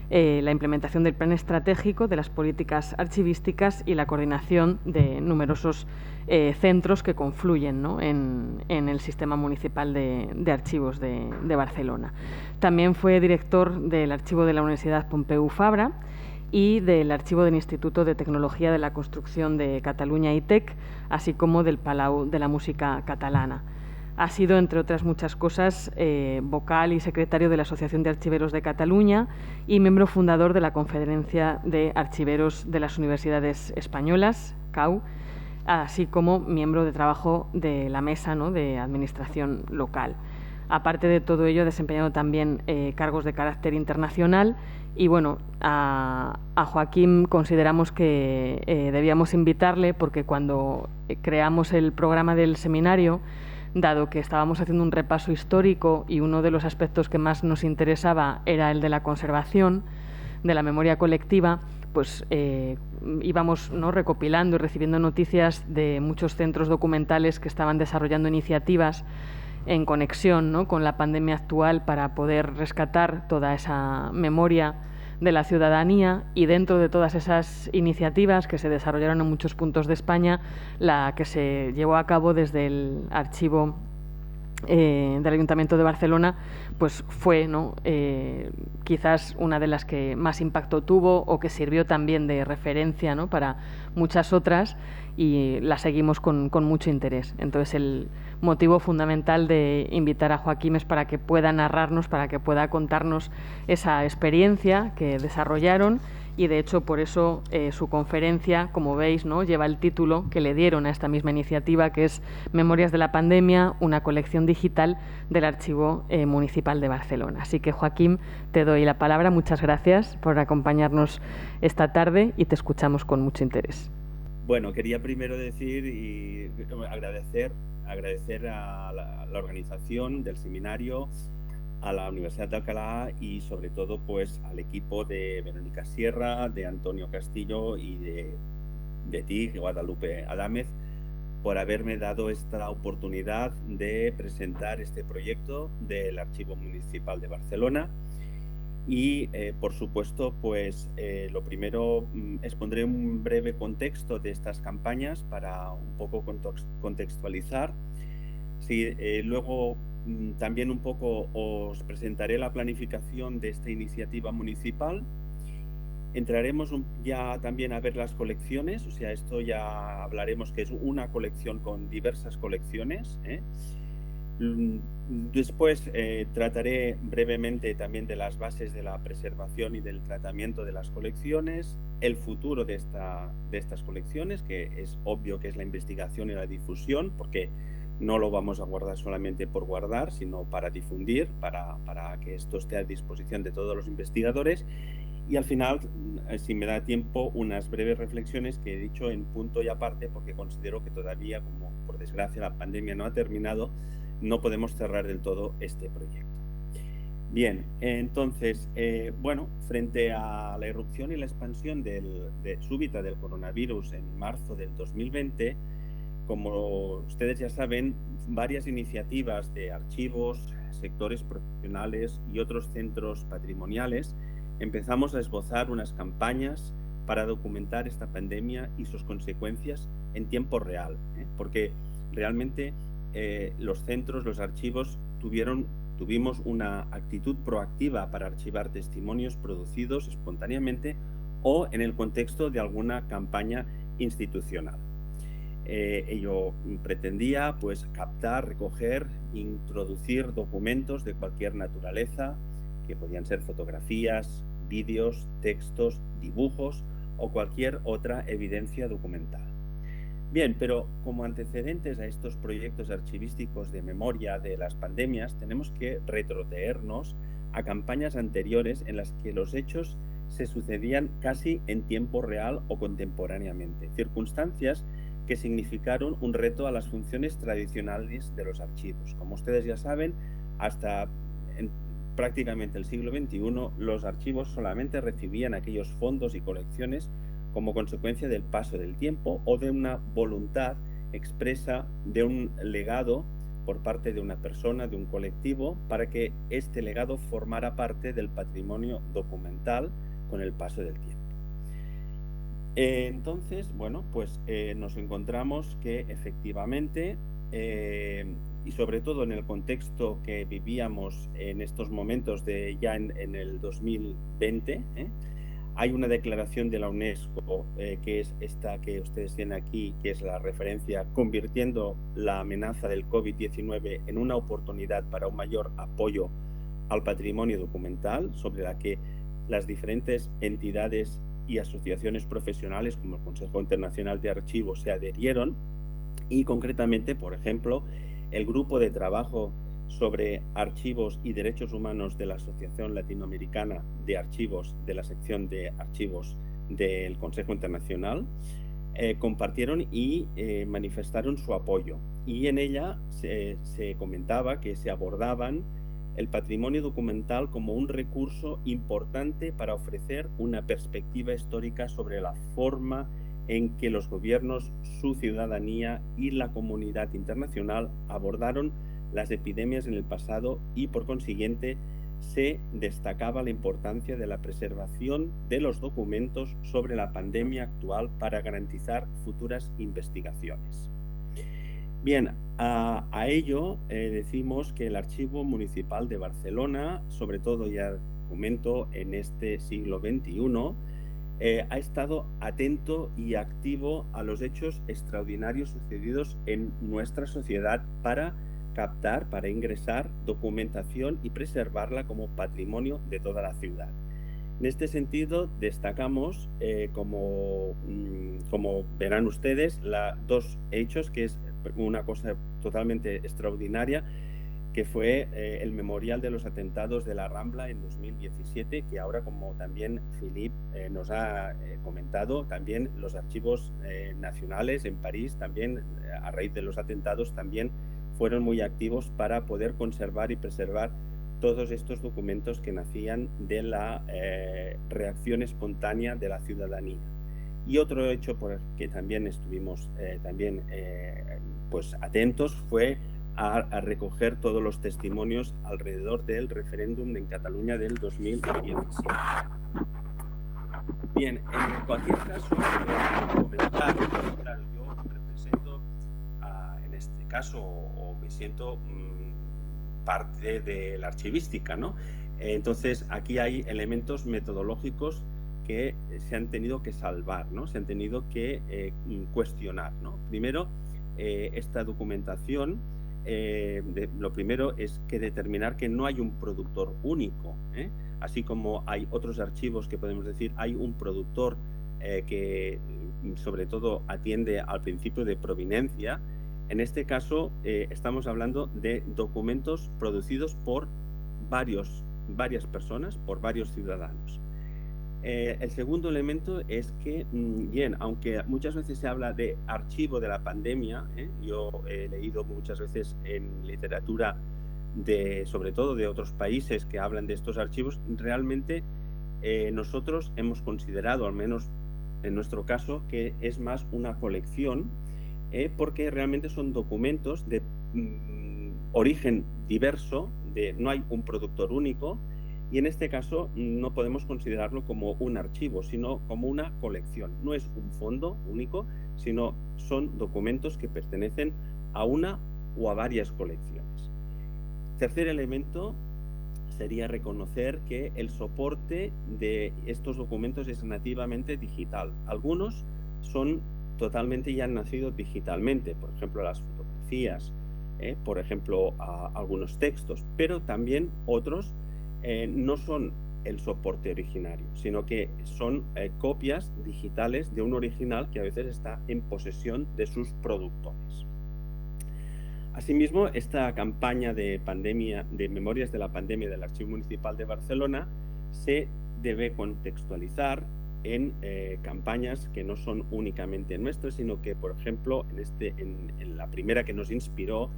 la implementación del plan estratégico de las políticas archivísticas y la coordinación de numerosos centros que confluyen, ¿no?, en el sistema municipal de archivos de Barcelona. También fue director del archivo de la Universidad Pompeu Fabra y del archivo del Instituto de Tecnología de la Construcción de Cataluña ITEC, así como del Palau de la Música Catalana. Ha sido, entre otras muchas cosas, vocal y secretario de la Asociación de Archiveros de Cataluña y miembro fundador de la Conferencia de Archiveros de las Universidades Españolas, CAU, así como miembro de trabajo de la Mesa, ¿no?, de Administración Local. Aparte de todo ello, ha desempeñado también cargos de carácter internacional y, bueno, a Joaquim consideramos que debíamos invitarle porque cuando creamos el programa del seminario, dado que estábamos haciendo un repaso histórico y uno de los aspectos que más nos interesaba era el de la conservación de la memoria colectiva, pues íbamos, ¿no?, recopilando y recibiendo noticias de muchos centros documentales que estaban desarrollando iniciativas en conexión, ¿no?, con la pandemia actual para poder rescatar toda esa memoria de la ciudadanía, y dentro de todas esas iniciativas que se desarrollaron en muchos puntos de España, la que se llevó a cabo desde el archivo del Ayuntamiento de Barcelona, pues fue, ¿no?, quizás una de las que más impacto tuvo o que sirvió también de referencia, ¿no?, para muchas otras, y la seguimos con mucho interés. Entonces, el motivo fundamental de invitar a Joaquim es para que pueda narrarnos, para que pueda contarnos esa experiencia que desarrollaron, y de hecho por eso su conferencia, como veis, ¿no?, lleva el título que le dieron a esta misma iniciativa, que es Memorias de la Pandemia, una colección digital del Archivo Municipal de Barcelona. Así que, Joaquim, te doy la palabra. Muchas gracias por acompañarnos esta tarde y te escuchamos con mucho interés. Bueno, quería primero decir y agradecer a la organización del seminario, a la Universidad de Alcalá y sobre todo pues al equipo de Verónica Sierra, de Antonio Castillo y de ti, Guadalupe Adámez, por haberme dado esta oportunidad de presentar este proyecto del Archivo Municipal de Barcelona. Y, por supuesto, pues lo primero, expondré un breve contexto de estas campañas para un poco contextualizar. Sí, luego también un poco os presentaré la planificación de esta iniciativa municipal. Entraremos ya también a ver las colecciones, o sea, esto ya hablaremos que es una colección con diversas colecciones, ¿eh? Después trataré brevemente también de las bases de la preservación y del tratamiento de las colecciones, el futuro de estas colecciones, que es obvio que es la investigación y la difusión, porque no lo vamos a guardar solamente por guardar, sino para difundir, para que esto esté a disposición de todos los investigadores. Y al final, si me da tiempo, unas breves reflexiones que he dicho en punto y aparte, porque considero que todavía, como por desgracia la pandemia no ha terminado, no podemos cerrar del todo este proyecto. Bien, entonces, bueno, frente a la irrupción y la expansión súbita del coronavirus en marzo del 2020, como ustedes ya saben, varias iniciativas de archivos, sectores profesionales y otros centros patrimoniales empezamos a esbozar unas campañas para documentar esta pandemia y sus consecuencias en tiempo real, porque realmente los centros, los archivos tuvimos una actitud proactiva para archivar testimonios producidos espontáneamente o en el contexto de alguna campaña institucional. Ello pretendía pues captar, recoger, introducir documentos de cualquier naturaleza que podían ser fotografías, vídeos, textos, dibujos o cualquier otra evidencia documental. Bien, pero como antecedentes a estos proyectos archivísticos de memoria de las pandemias, tenemos que retrotraernos a campañas anteriores en las que los hechos se sucedían casi en tiempo real o contemporáneamente, circunstancias que significaron un reto a las funciones tradicionales de los archivos. Como ustedes ya saben, hasta prácticamente el siglo XXI, los archivos solamente recibían aquellos fondos y colecciones como consecuencia del paso del tiempo o de una voluntad expresa de un legado por parte de una persona, de un colectivo, para que este legado formara parte del patrimonio documental con el paso del tiempo. Entonces, bueno, pues nos encontramos que efectivamente, y sobre todo en el contexto que vivíamos en estos momentos de ya en el 2020, hay una declaración de la UNESCO, que es esta que ustedes tienen aquí, que es la referencia, convirtiendo la amenaza del COVID-19 en una oportunidad para un mayor apoyo al patrimonio documental, sobre la que las diferentes entidades y asociaciones profesionales, como el Consejo Internacional de Archivos, se adherieron, y concretamente, por ejemplo, el grupo de trabajo sobre archivos y derechos humanos de la Asociación Latinoamericana de Archivos, de la sección de archivos del Consejo Internacional, compartieron y manifestaron su apoyo. Y en ella se comentaba que se abordaban el patrimonio documental como un recurso importante para ofrecer una perspectiva histórica sobre la forma en que los gobiernos, su ciudadanía y la comunidad internacional abordaron las epidemias en el pasado, y por consiguiente se destacaba la importancia de la preservación de los documentos sobre la pandemia actual para garantizar futuras investigaciones. Bien, a ello decimos que el Archivo Municipal de Barcelona, sobre todo ya comento en este siglo XXI, ha estado atento y activo a los hechos extraordinarios sucedidos en nuestra sociedad para captar, para ingresar documentación y preservarla como patrimonio de toda la ciudad. En este sentido, destacamos, como verán ustedes, dos hechos, que es una cosa totalmente extraordinaria, que fue el memorial de los atentados de la Rambla en 2017, que ahora, como también Philippe nos ha comentado, también los archivos nacionales en París, también a raíz de los atentados, también fueron muy activos para poder conservar y preservar todos estos documentos que nacían de la reacción espontánea de la ciudadanía. Y otro hecho por el que también estuvimos pues atentos fue a recoger todos los testimonios alrededor del referéndum en Cataluña del 2017. Bien, en cualquier caso, comentar, claro, yo represento en este caso, o me siento parte de la archivística, ¿no? Entonces, aquí hay elementos metodológicos que se han tenido que salvar, ¿no? Se han tenido que cuestionar, ¿no? Primero, esta documentación, lo primero es que determinar que no hay un productor único, así como hay otros archivos que podemos decir hay un productor que sobre todo atiende al principio de proveniencia. En este caso estamos hablando de documentos producidos por varias personas, por varios ciudadanos. El segundo elemento es que, bien, aunque muchas veces se habla de archivo de la pandemia, yo he leído muchas veces en literatura sobre todo de otros países que hablan de estos archivos, realmente nosotros hemos considerado, al menos en nuestro caso, que es más una colección, porque realmente son documentos de origen diverso, no hay un productor único, y en este caso no podemos considerarlo como un archivo, sino como una colección. No es un fondo único, sino son documentos que pertenecen a una o a varias colecciones. Tercer elemento sería reconocer que el soporte de estos documentos es nativamente digital. Algunos son totalmente ya han nacido digitalmente, por ejemplo las fotografías, por ejemplo algunos textos, pero también otros no son el soporte originario, sino que son copias digitales de un original que a veces está en posesión de sus productores. Asimismo, esta campaña de memorias de la pandemia del Archivo Municipal de Barcelona se debe contextualizar en campañas que no son únicamente nuestras, sino que, por ejemplo, en la primera que nos inspiró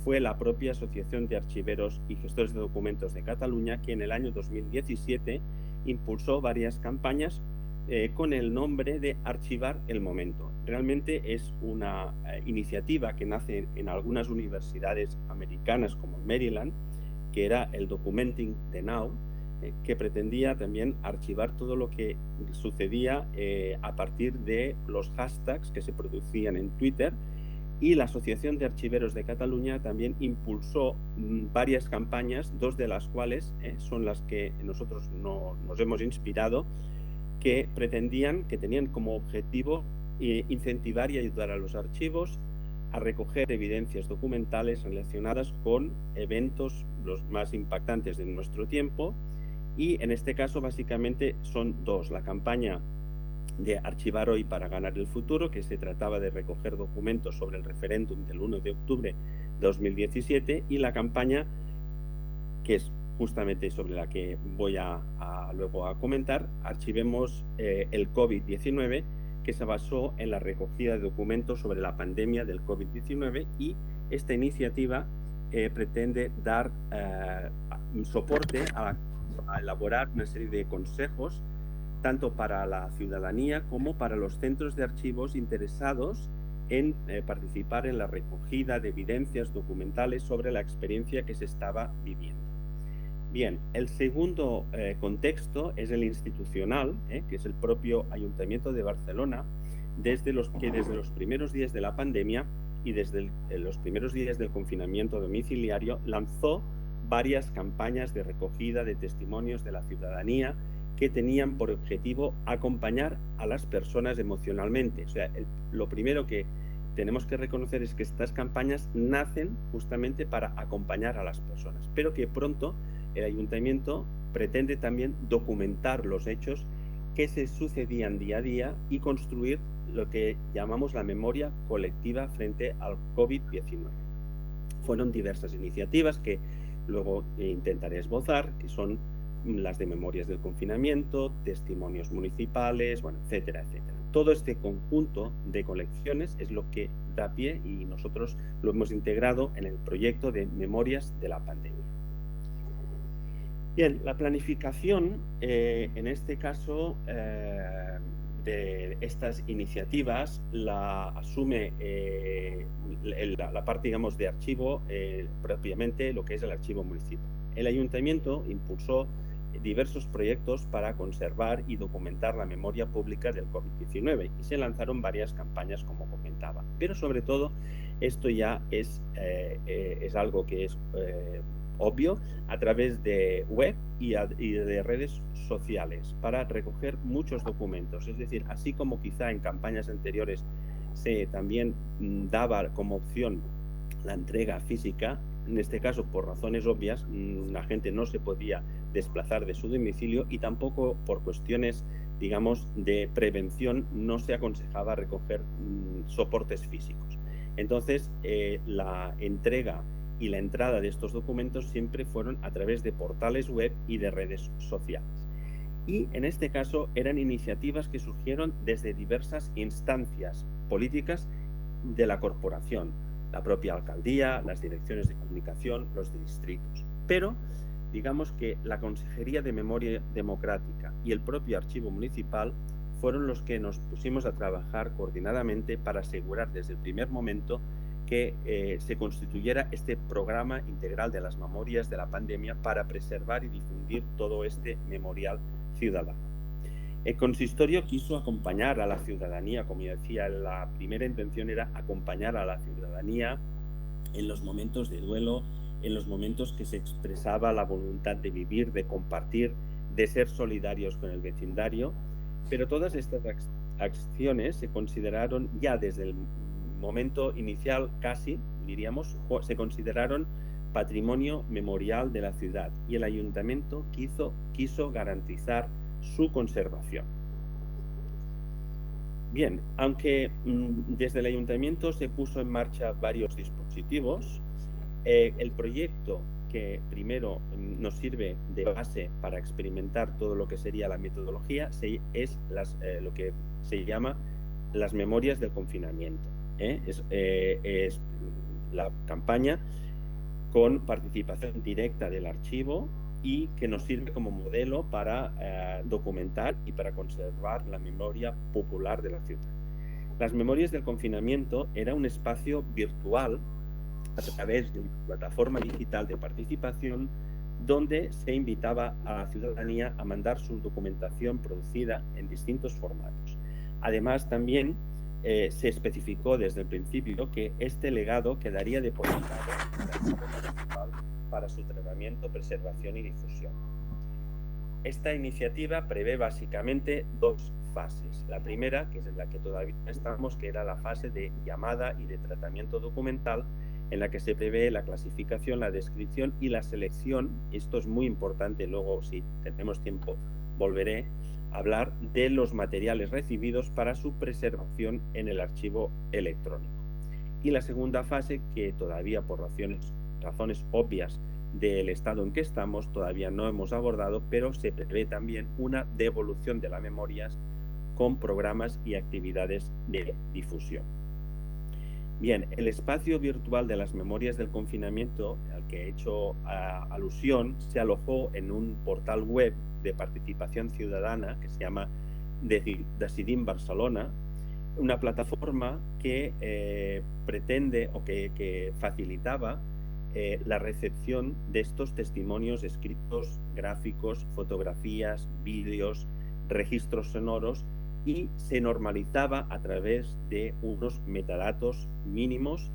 fue la propia Asociación de Archiveros y Gestores de Documentos de Cataluña, que en el año 2017 impulsó varias campañas con el nombre de Archivar el Momento. Realmente es una iniciativa que nace en algunas universidades americanas como Maryland, que era el Documenting the Now, que pretendía también archivar todo lo que sucedía a partir de los hashtags que se producían en Twitter. Y la Asociación de Archiveros de Cataluña también impulsó varias campañas, dos de las cuales son las que nosotros nos hemos inspirado, que tenían como objetivo incentivar y ayudar a los archivos a recoger evidencias documentales relacionadas con eventos los más impactantes de nuestro tiempo. Y en este caso básicamente son dos: la campaña de Archivar hoy para ganar el futuro, que se trataba de recoger documentos sobre el referéndum del 1 de octubre de 2017, y la campaña que es justamente sobre la que voy luego a comentar, Archivemos el COVID-19, que se basó en la recogida de documentos sobre la pandemia del COVID-19, y esta iniciativa pretende dar soporte a elaborar una serie de consejos tanto para la ciudadanía como para los centros de archivos interesados en participar en la recogida de evidencias documentales sobre la experiencia que se estaba viviendo. Bien, el segundo contexto es el institucional, que es el propio Ayuntamiento de Barcelona, desde los primeros días de la pandemia y desde los primeros días del confinamiento domiciliario lanzó varias campañas de recogida de testimonios de la ciudadanía que tenían por objetivo acompañar a las personas emocionalmente. O sea, lo primero que tenemos que reconocer es que estas campañas nacen justamente para acompañar a las personas, pero que pronto el ayuntamiento pretende también documentar los hechos que se sucedían día a día y construir lo que llamamos la memoria colectiva frente al COVID-19. Fueron diversas iniciativas que luego intentaré esbozar, que son las de memorias del confinamiento, testimonios municipales, bueno, etcétera, etcétera. Todo este conjunto de colecciones es lo que da pie, y nosotros lo hemos integrado en el proyecto de memorias de la pandemia. Bien, la planificación, en este caso, de estas iniciativas la asume la parte, digamos, de archivo, propiamente lo que es el archivo municipal. El ayuntamiento impulsó diversos proyectos para conservar y documentar la memoria pública del COVID-19 y se lanzaron varias campañas, como comentaba. Pero sobre todo, esto ya es algo que es obvio, a través de web y de redes sociales, para recoger muchos documentos. Es decir, así como quizá en campañas anteriores se también daba como opción la entrega física, en este caso, por razones obvias, la gente no se podía desplazar de su domicilio, y tampoco por cuestiones, digamos, de prevención no se aconsejaba recoger soportes físicos. Entonces, la entrega y la entrada de estos documentos siempre fueron a través de portales web y de redes sociales. Y en este caso eran iniciativas que surgieron desde diversas instancias políticas de la corporación, la propia alcaldía, las direcciones de comunicación, los distritos. Pero digamos que la Consejería de Memoria Democrática y el propio Archivo Municipal fueron los que nos pusimos a trabajar coordinadamente para asegurar desde el primer momento que se constituyera este programa integral de las memorias de la pandemia para preservar y difundir todo este memorial ciudadano. El consistorio quiso acompañar a la ciudadanía, como ya decía, la primera intención era acompañar a la ciudadanía en los momentos de duelo, en los momentos que se expresaba la voluntad de vivir, de compartir, de ser solidarios con el vecindario, pero todas estas acciones se consideraron ya desde el momento inicial, casi, diríamos, se consideraron patrimonio memorial de la ciudad y el ayuntamiento quiso garantizar su conservación. Bien, aunque desde el ayuntamiento se puso en marcha varios dispositivos, el proyecto que primero nos sirve de base para experimentar todo lo que sería la metodología es lo que se llama las memorias del confinamiento. Es la campaña con participación directa del archivo y que nos sirve como modelo para documentar y para conservar la memoria popular de la ciudad. Las memorias del confinamiento era un espacio virtual a través de una plataforma digital de participación donde se invitaba a la ciudadanía a mandar su documentación producida en distintos formatos. Además, también se especificó desde el principio que este legado quedaría depositado en el archivo municipal para su tratamiento, preservación y difusión. Esta iniciativa prevé básicamente dos fases. La primera, que es en la que todavía estamos, que era la fase de llamada y de tratamiento documental, en la que se prevé la clasificación, la descripción y la selección. Esto es muy importante, luego si tenemos tiempo volveré a hablar de los materiales recibidos para su preservación en el archivo electrónico. Y la segunda fase, que todavía por razones obvias del estado en que estamos todavía no hemos abordado, pero se prevé también una devolución de las memorias con programas y actividades de difusión. Bien, el espacio virtual de las memorias del confinamiento al que he hecho alusión se alojó en un portal web de participación ciudadana que se llama Decidim Barcelona, una plataforma que pretende o que facilitaba la recepción de estos testimonios escritos, gráficos, fotografías, vídeos, registros sonoros, y se normalizaba a través de unos metadatos mínimos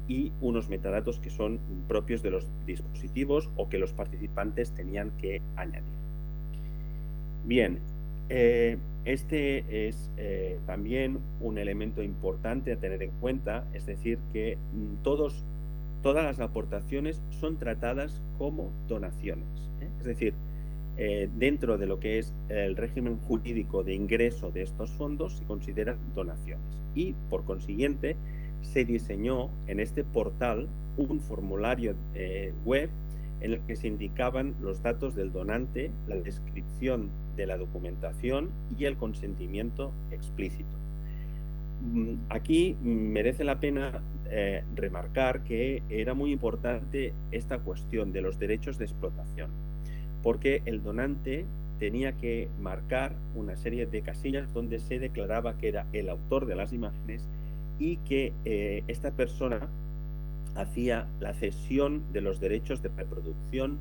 y unos metadatos que son propios de los dispositivos o que los participantes tenían que añadir. Bien, este es también un elemento importante a tener en cuenta, es decir, que todas las aportaciones son tratadas como donaciones, es decir, dentro de lo que es el régimen jurídico de ingreso de estos fondos se consideran donaciones y, por consiguiente, se diseñó en este portal un formulario web en el que se indicaban los datos del donante, la descripción de la documentación y el consentimiento explícito. Aquí merece la pena remarcar que era muy importante esta cuestión de los derechos de explotación, porque el donante tenía que marcar una serie de casillas donde se declaraba que era el autor de las imágenes y que esta persona hacía la cesión de los derechos de reproducción,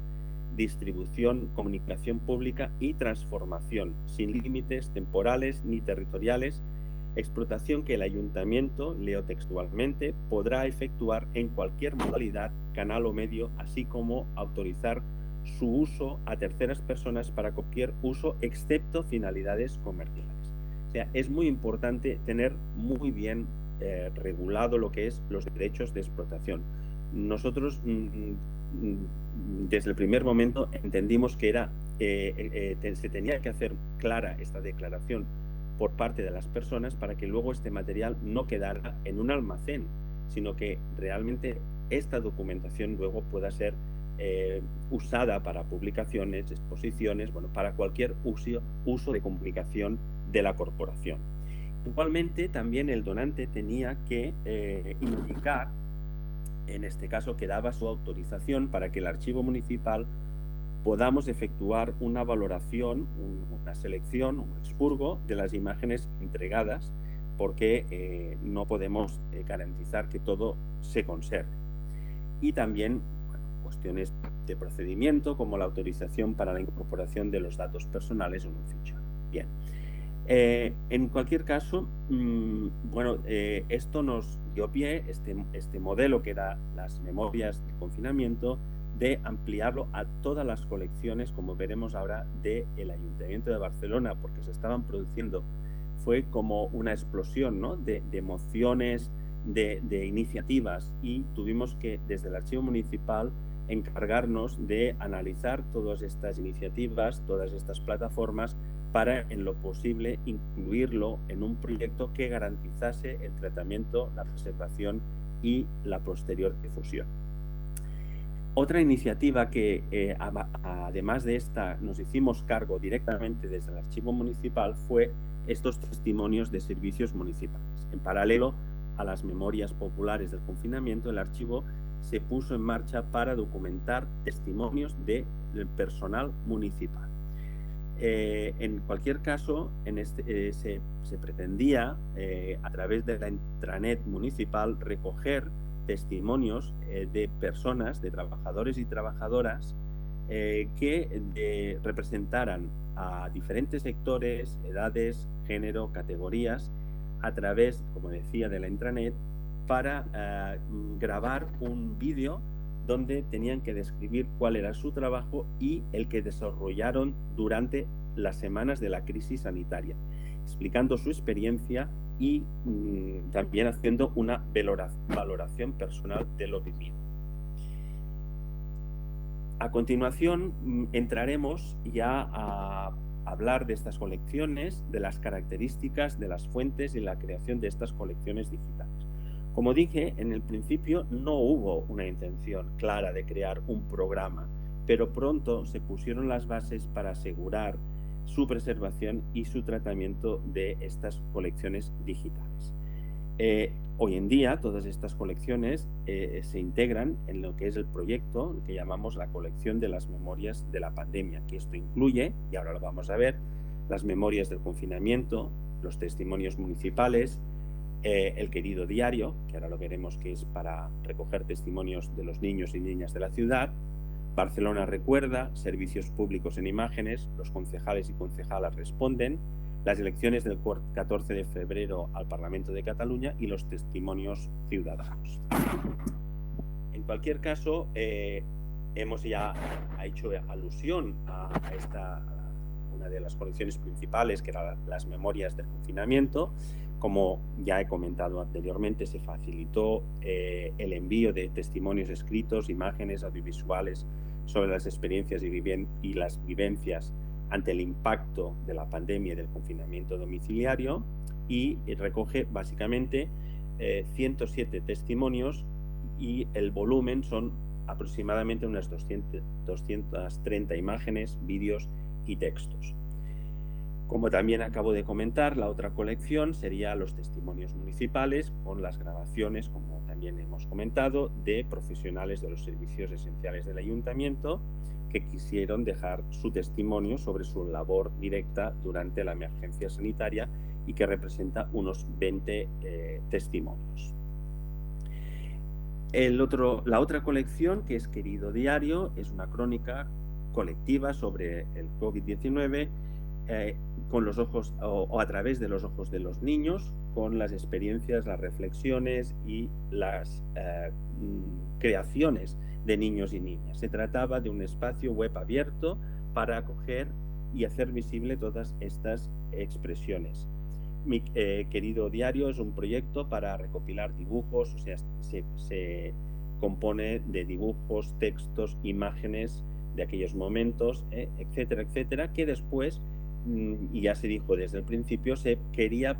distribución, comunicación pública y transformación, sin límites temporales ni territoriales, explotación que el ayuntamiento, leo textualmente, podrá efectuar en cualquier modalidad, canal o medio, así como autorizar su uso a terceras personas para cualquier uso excepto finalidades comerciales. O sea, es muy importante tener muy bien regulado lo que es los derechos de explotación. Nosotros desde el primer momento entendimos que se tenía que hacer clara esta declaración por parte de las personas para que luego este material no quedara en un almacén, sino que realmente esta documentación luego pueda ser usada para publicaciones, exposiciones, bueno, para cualquier uso de comunicación de la corporación. Igualmente, también el donante tenía que indicar, en este caso, que daba su autorización para que el archivo municipal podamos efectuar una valoración, una selección, un expurgo de las imágenes entregadas, porque no podemos garantizar que todo se conserve. Y también cuestiones de procedimiento, como la autorización para la incorporación de los datos personales en un fichero. Bien. En cualquier caso, esto nos dio pie, este modelo que era las memorias de confinamiento, de ampliarlo a todas las colecciones, como veremos ahora, del Ayuntamiento de Barcelona, porque se estaban produciendo, fue como una explosión, ¿no?, de emociones, de iniciativas, y tuvimos que, desde el archivo municipal, encargarnos de analizar todas estas iniciativas, todas estas plataformas, para en lo posible incluirlo en un proyecto que garantizase el tratamiento, la preservación y la posterior difusión. Otra iniciativa que, además de esta, nos hicimos cargo directamente desde el Archivo Municipal fue estos testimonios de servicios municipales. En paralelo a las memorias populares del confinamiento, el archivo se puso en marcha para documentar testimonios del personal municipal. En cualquier caso, se pretendía, a través de la intranet municipal, recoger testimonios de personas, de trabajadores y trabajadoras que representaran a diferentes sectores, edades, género, categorías, a través, como decía, de la intranet, para grabar un vídeo donde tenían que describir cuál era su trabajo y el que desarrollaron durante las semanas de la crisis sanitaria, explicando su experiencia y también haciendo una valoración personal de lo vivido. A continuación entraremos ya a hablar de estas colecciones, de las características, de las fuentes y la creación de estas colecciones digitales. Como dije, en el principio no hubo una intención clara de crear un programa, pero pronto se pusieron las bases para asegurar su preservación y su tratamiento de estas colecciones digitales. Hoy en día todas estas colecciones se integran en lo que es el proyecto que llamamos la colección de las memorias de la pandemia, que esto incluye, y ahora lo vamos a ver, las memorias del confinamiento, los testimonios municipales, el querido diario, que ahora lo veremos, que es para recoger testimonios de los niños y niñas de la ciudad, Barcelona Recuerda, servicios públicos en imágenes, los concejales y concejalas responden, las elecciones del 14 de febrero al Parlamento de Cataluña y los testimonios ciudadanos. En cualquier caso, hemos ya hecho alusión a una de las colecciones principales, que eran las memorias del confinamiento. Como ya he comentado anteriormente, se facilitó el envío de testimonios escritos, imágenes, audiovisuales sobre las experiencias y las vivencias ante el impacto de la pandemia y del confinamiento domiciliario, y recoge básicamente 107 testimonios, y el volumen son aproximadamente unas 230 imágenes, vídeos y textos. Como también acabo de comentar, la otra colección sería los testimonios municipales, con las grabaciones, como también hemos comentado, de profesionales de los servicios esenciales del ayuntamiento que quisieron dejar su testimonio sobre su labor directa durante la emergencia sanitaria, y que representa unos 20 testimonios. La otra colección, que es Querido Diario, es una crónica colectiva sobre el COVID-19, con los ojos o a través de los ojos de los niños, con las experiencias, las reflexiones y las creaciones de niños y niñas. Se trataba de un espacio web abierto para acoger y hacer visible todas estas expresiones. Mi Querido Diario es un proyecto para recopilar dibujos, o sea, se compone de dibujos, textos, imágenes de aquellos momentos, etcétera, etcétera, que después, y ya se dijo desde el principio, se quería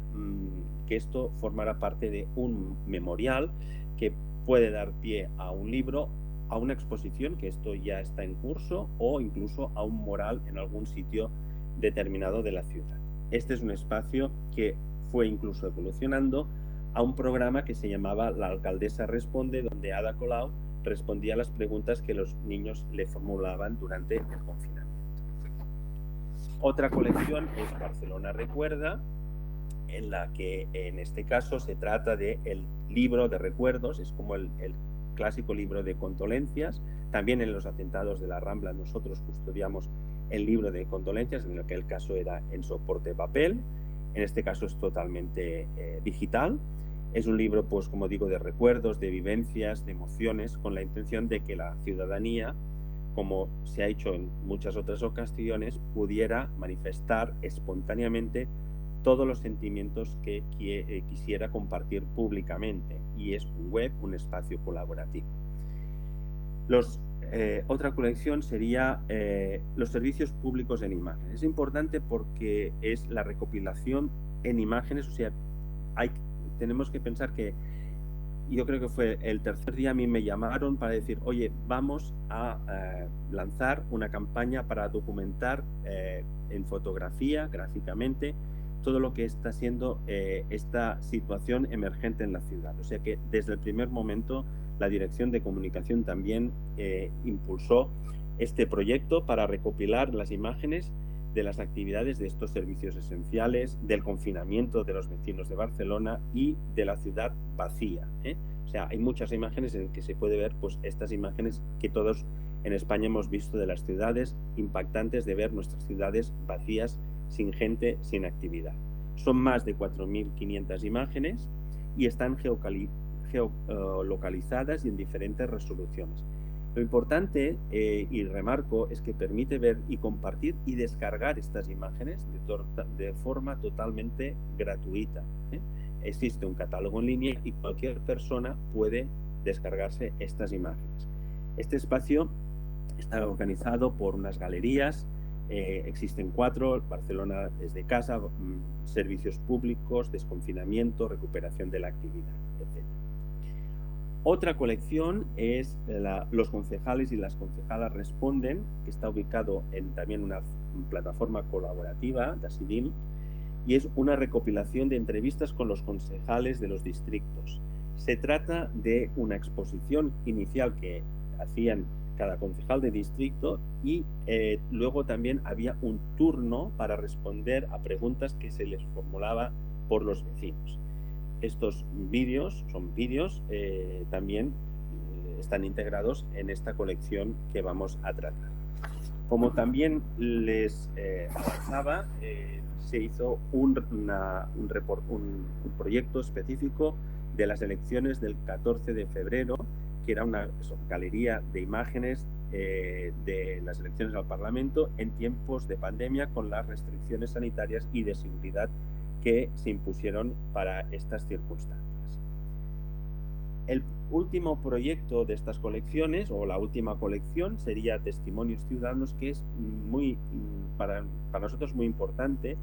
que esto formara parte de un memorial que puede dar pie a un libro, a una exposición, que esto ya está en curso, o incluso a un mural en algún sitio determinado de la ciudad. Este es un espacio que fue incluso evolucionando a un programa que se llamaba La Alcaldesa Responde, donde Ada Colau respondía a las preguntas que los niños le formulaban durante el confinamiento. Otra colección es Barcelona Recuerda, en la que en este caso se trata del libro de recuerdos, es como el clásico libro de condolencias. También en los atentados de la Rambla nosotros custodiamos el libro de condolencias, en aquel caso era en soporte papel, en este caso es totalmente digital. Es un libro, pues como digo, de recuerdos, de vivencias, de emociones, con la intención de que la ciudadanía, como se ha hecho en muchas otras ocasiones, pudiera manifestar espontáneamente todos los sentimientos que quisiera compartir públicamente, y es un web, un espacio colaborativo. Los otra colección sería los servicios públicos en imágenes. Es importante porque es la recopilación en imágenes, o sea, tenemos que pensar que yo creo que fue el tercer día, a mí me llamaron para decir, oye, vamos a lanzar una campaña para documentar en fotografía, gráficamente, todo lo que está siendo esta situación emergente en la ciudad. O sea que desde el primer momento la Dirección de Comunicación también impulsó este proyecto para recopilar las imágenes de las actividades de estos servicios esenciales, del confinamiento de los vecinos de Barcelona y de la ciudad vacía. O sea, hay muchas imágenes en que se puede ver pues, estas imágenes que todos en España hemos visto de las ciudades, impactantes de ver nuestras ciudades vacías, sin gente, sin actividad. Son más de 4.500 imágenes y están geolocalizadas y en diferentes resoluciones. Lo importante, y remarco, es que permite ver y compartir y descargar estas imágenes de forma totalmente gratuita. Existe un catálogo en línea y cualquier persona puede descargarse estas imágenes. Este espacio está organizado por unas galerías, existen 4, Barcelona desde casa, servicios públicos, desconfinamiento, recuperación de la actividad, etc. Otra colección es Los concejales y las concejalas responden, que está ubicado en también una plataforma colaborativa, Decidim, y es una recopilación de entrevistas con los concejales de los distritos. Se trata de una exposición inicial que hacían cada concejal de distrito y luego también había un turno para responder a preguntas que se les formulaba por los vecinos. Estos vídeos, son vídeos, también están integrados en esta colección que vamos a tratar. Como también les avanzaba, se hizo un proyecto específico de las elecciones del 14 de febrero, que era una galería de imágenes de las elecciones al Parlamento en tiempos de pandemia con las restricciones sanitarias y de seguridad que se impusieron para estas circunstancias. El último proyecto de estas colecciones, o la última colección, sería Testimonios Ciudadanos, que es para nosotros muy importante,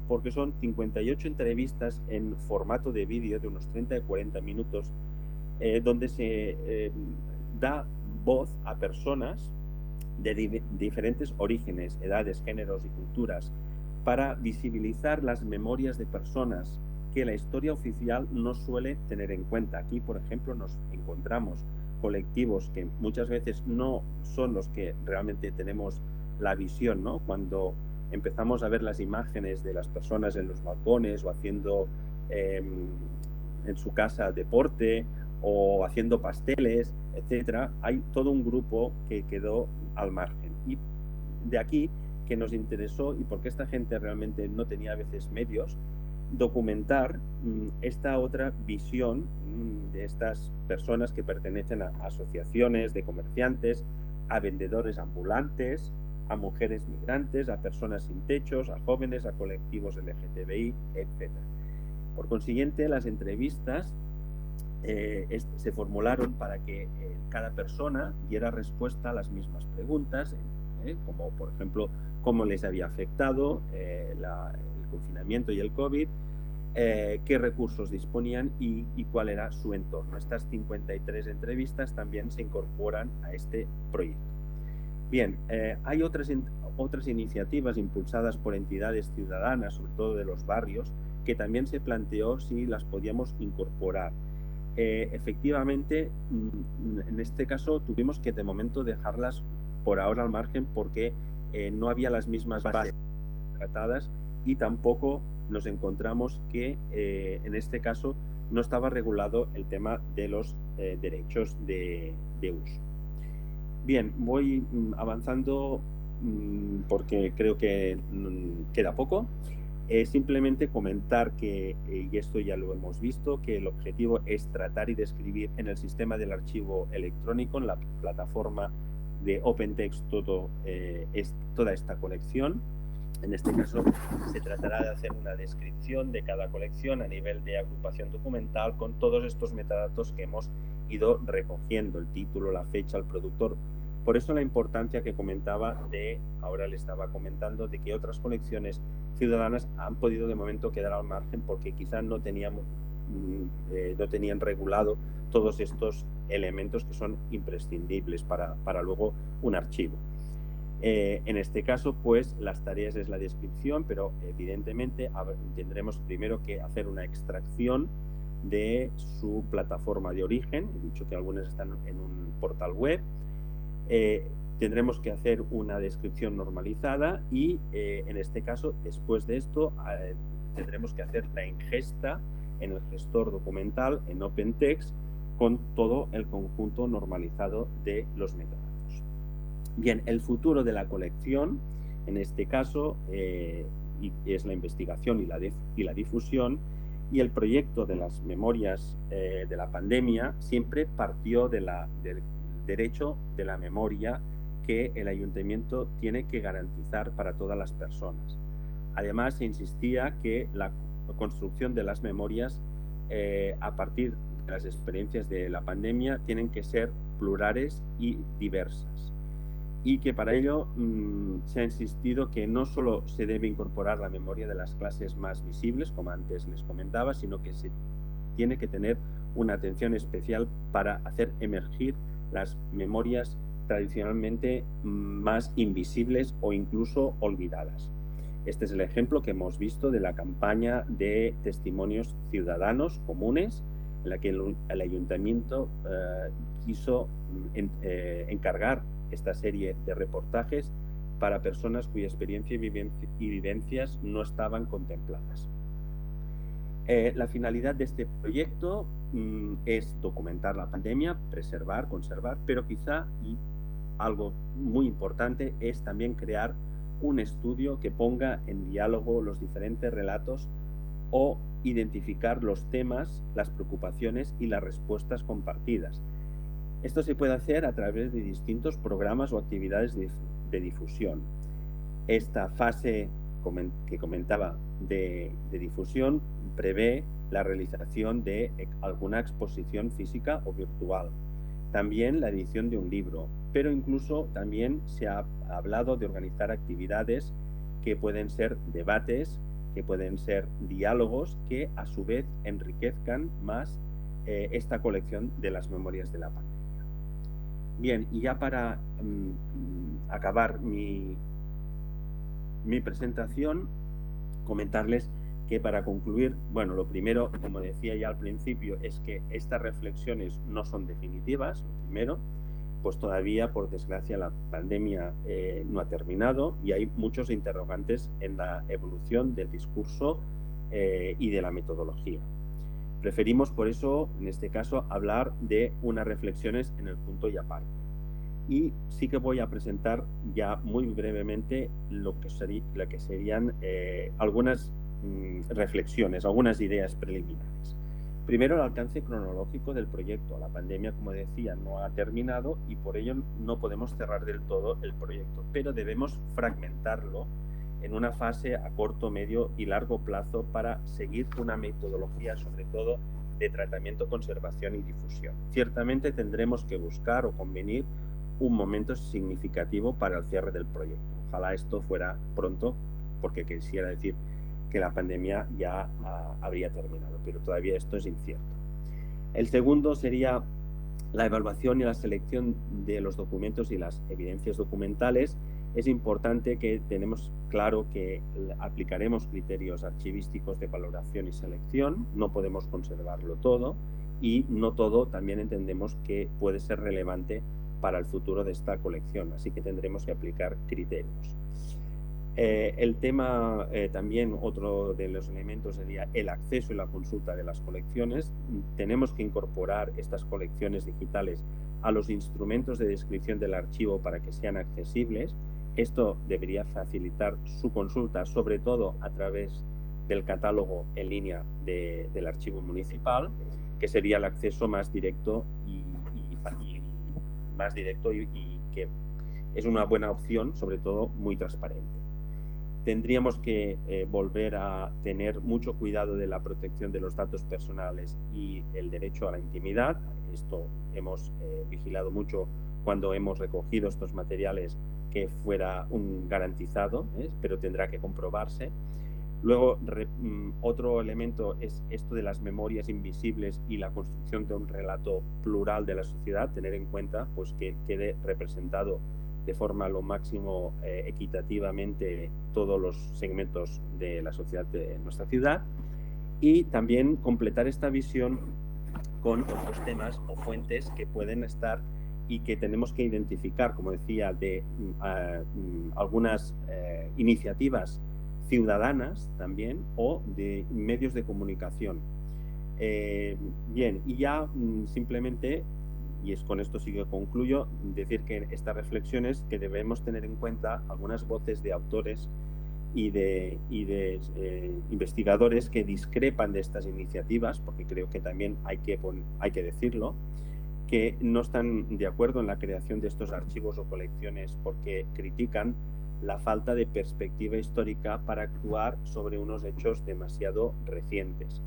porque son 58 entrevistas en formato de vídeo de unos 30 y 40 minutos, donde se da voz a personas de diferentes orígenes, edades, géneros y culturas, para visibilizar las memorias de personas que la historia oficial no suele tener en cuenta. Aquí, por ejemplo, nos encontramos colectivos que muchas veces no son los que realmente tenemos la visión, ¿no? Cuando empezamos a ver las imágenes de las personas en los balcones o haciendo en su casa deporte o haciendo pasteles, etcétera, hay todo un grupo que quedó al margen. Y de aquí que nos interesó, y porque esta gente realmente no tenía a veces medios, documentar esta otra visión de estas personas que pertenecen a asociaciones de comerciantes, a vendedores ambulantes, a mujeres migrantes, a personas sin techos, a jóvenes, a colectivos LGTBI, etc. Por consiguiente, las entrevistas se formularon para que cada persona diera respuesta a las mismas preguntas, como por ejemplo cómo les había afectado el confinamiento y el COVID, qué recursos disponían y cuál era su entorno. Estas 53 entrevistas también se incorporan a este proyecto. Bien, hay otras iniciativas impulsadas por entidades ciudadanas, sobre todo de los barrios, que también se planteó si las podíamos incorporar. Efectivamente, en este caso tuvimos que de momento dejarlas por ahora al margen porque no había las mismas bases tratadas y tampoco nos encontramos que en este caso no estaba regulado el tema de los derechos de uso. Bien, voy avanzando porque creo que queda poco. Simplemente comentar que, y esto ya lo hemos visto, que el objetivo es tratar y describir en el sistema del archivo electrónico, en la plataforma de OpenText, toda esta colección. En este caso se tratará de hacer una descripción de cada colección a nivel de agrupación documental con todos estos metadatos que hemos ido recogiendo, el título, la fecha, el productor, Por eso la importancia que comentaba ahora le estaba comentando, de que otras colecciones ciudadanas han podido de momento quedar al margen porque quizás no tenían regulado todos estos elementos que son imprescindibles para luego un archivo. En este caso, pues las tareas es la descripción, pero evidentemente tendremos primero que hacer una extracción de su plataforma de origen. He dicho que algunas están en un portal web. Tendremos que hacer una descripción normalizada y en este caso, después de esto, tendremos que hacer la ingesta en el gestor documental, en OpenText, con todo el conjunto normalizado de los metadatos. Bien, el futuro de la colección, en este caso, es la investigación y la difusión, y el proyecto de las memorias de la pandemia siempre partió del derecho de la memoria que el ayuntamiento tiene que garantizar para todas las personas. Además, se insistía que la construcción de las memorias a partir de las experiencias de la pandemia tienen que ser plurales y diversas, y que para ello se ha insistido que no solo se debe incorporar la memoria de las clases más visibles, como antes les comentaba, sino que se tiene que tener una atención especial para hacer emergir las memorias tradicionalmente más invisibles o incluso olvidadas. Este es el ejemplo que hemos visto de la campaña de testimonios ciudadanos comunes, en la que el ayuntamiento quiso encargar esta serie de reportajes para personas cuya experiencia y vivencias no estaban contempladas. La finalidad de este proyecto es documentar la pandemia, preservar, conservar, pero quizá, y algo muy importante, es también crear un estudio que ponga en diálogo los diferentes relatos o identificar los temas, las preocupaciones y las respuestas compartidas. Esto se puede hacer a través de distintos programas o actividades de difusión. Esta fase que comentaba de difusión prevé la realización de alguna exposición física o virtual. También la edición de un libro, pero incluso también se ha hablado de organizar actividades que pueden ser debates, que pueden ser diálogos, que a su vez enriquezcan más esta colección de las memorias de la pandemia. Bien, y ya para acabar mi presentación, comentarles que para concluir, bueno, lo primero, como decía ya al principio, es que estas reflexiones no son definitivas. Lo primero, pues todavía, por desgracia, la pandemia no ha terminado y hay muchos interrogantes en la evolución del discurso y de la metodología. Preferimos, por eso, en este caso, hablar de unas reflexiones en el punto y aparte. Y sí que voy a presentar ya muy brevemente lo que serían algunas reflexiones, algunas ideas preliminares. Primero, el alcance cronológico del proyecto. La pandemia, como decía, no ha terminado y por ello no podemos cerrar del todo el proyecto, pero debemos fragmentarlo en una fase a corto, medio y largo plazo para seguir una metodología, sobre todo, de tratamiento, conservación y difusión. Ciertamente tendremos que buscar o convenir un momento significativo para el cierre del proyecto. Ojalá esto fuera pronto, porque quisiera decir que la pandemia ya habría terminado, pero todavía esto es incierto. El segundo sería la evaluación y la selección de los documentos y las evidencias documentales. Es importante que tenemos claro que aplicaremos criterios archivísticos de valoración y selección. No podemos conservarlo todo y no todo también entendemos que puede ser relevante para el futuro de esta colección, así que tendremos que aplicar criterios. El tema también, otro de los elementos sería el acceso y la consulta de las colecciones. Tenemos que incorporar estas colecciones digitales a los instrumentos de descripción del archivo para que sean accesibles. Esto debería facilitar su consulta, sobre todo a través del catálogo en línea del archivo municipal, que sería el acceso más directo y que es una buena opción, sobre todo muy transparente. Tendríamos que volver a tener mucho cuidado de la protección de los datos personales y el derecho a la intimidad. Esto hemos vigilado mucho cuando hemos recogido estos materiales que fuera un garantizado, pero tendrá que comprobarse. Luego, otro elemento es esto de las memorias invisibles y la construcción de un relato plural de la sociedad, tener en cuenta pues, que quede representado de forma lo máximo equitativamente todos los segmentos de la sociedad de nuestra ciudad, y también completar esta visión con otros temas o fuentes que pueden estar y que tenemos que identificar, como decía, de algunas iniciativas ciudadanas también o de medios de comunicación. Bien, y ya simplemente, y es con esto sí que concluyo, decir que estas reflexiones que debemos tener en cuenta algunas voces de autores y de investigadores que discrepan de estas iniciativas, porque creo que también hay que decirlo, que no están de acuerdo en la creación de estos archivos o colecciones porque critican la falta de perspectiva histórica para actuar sobre unos hechos demasiado recientes.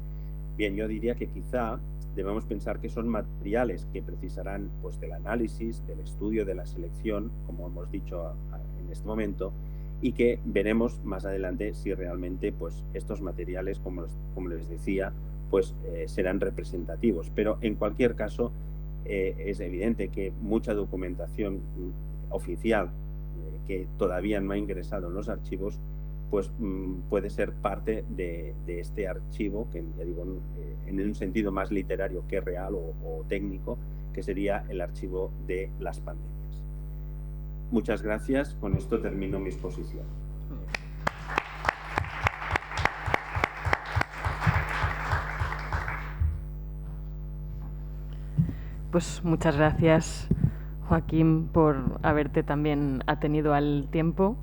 Bien, yo diría que quizá debemos pensar que son materiales que precisarán pues, del análisis, del estudio, de la selección, como hemos dicho en este momento, y que veremos más adelante si realmente pues, estos materiales, como les decía, pues, serán representativos. Pero en cualquier caso, es evidente que mucha documentación oficial que todavía no ha ingresado en los archivos, pues puede ser parte de este archivo, que ya digo, en un sentido más literario que real o técnico, que sería el archivo de las pandemias. Muchas gracias. Con esto termino mi exposición. Pues muchas gracias, Joaquín, por haberte también atenido al tiempo.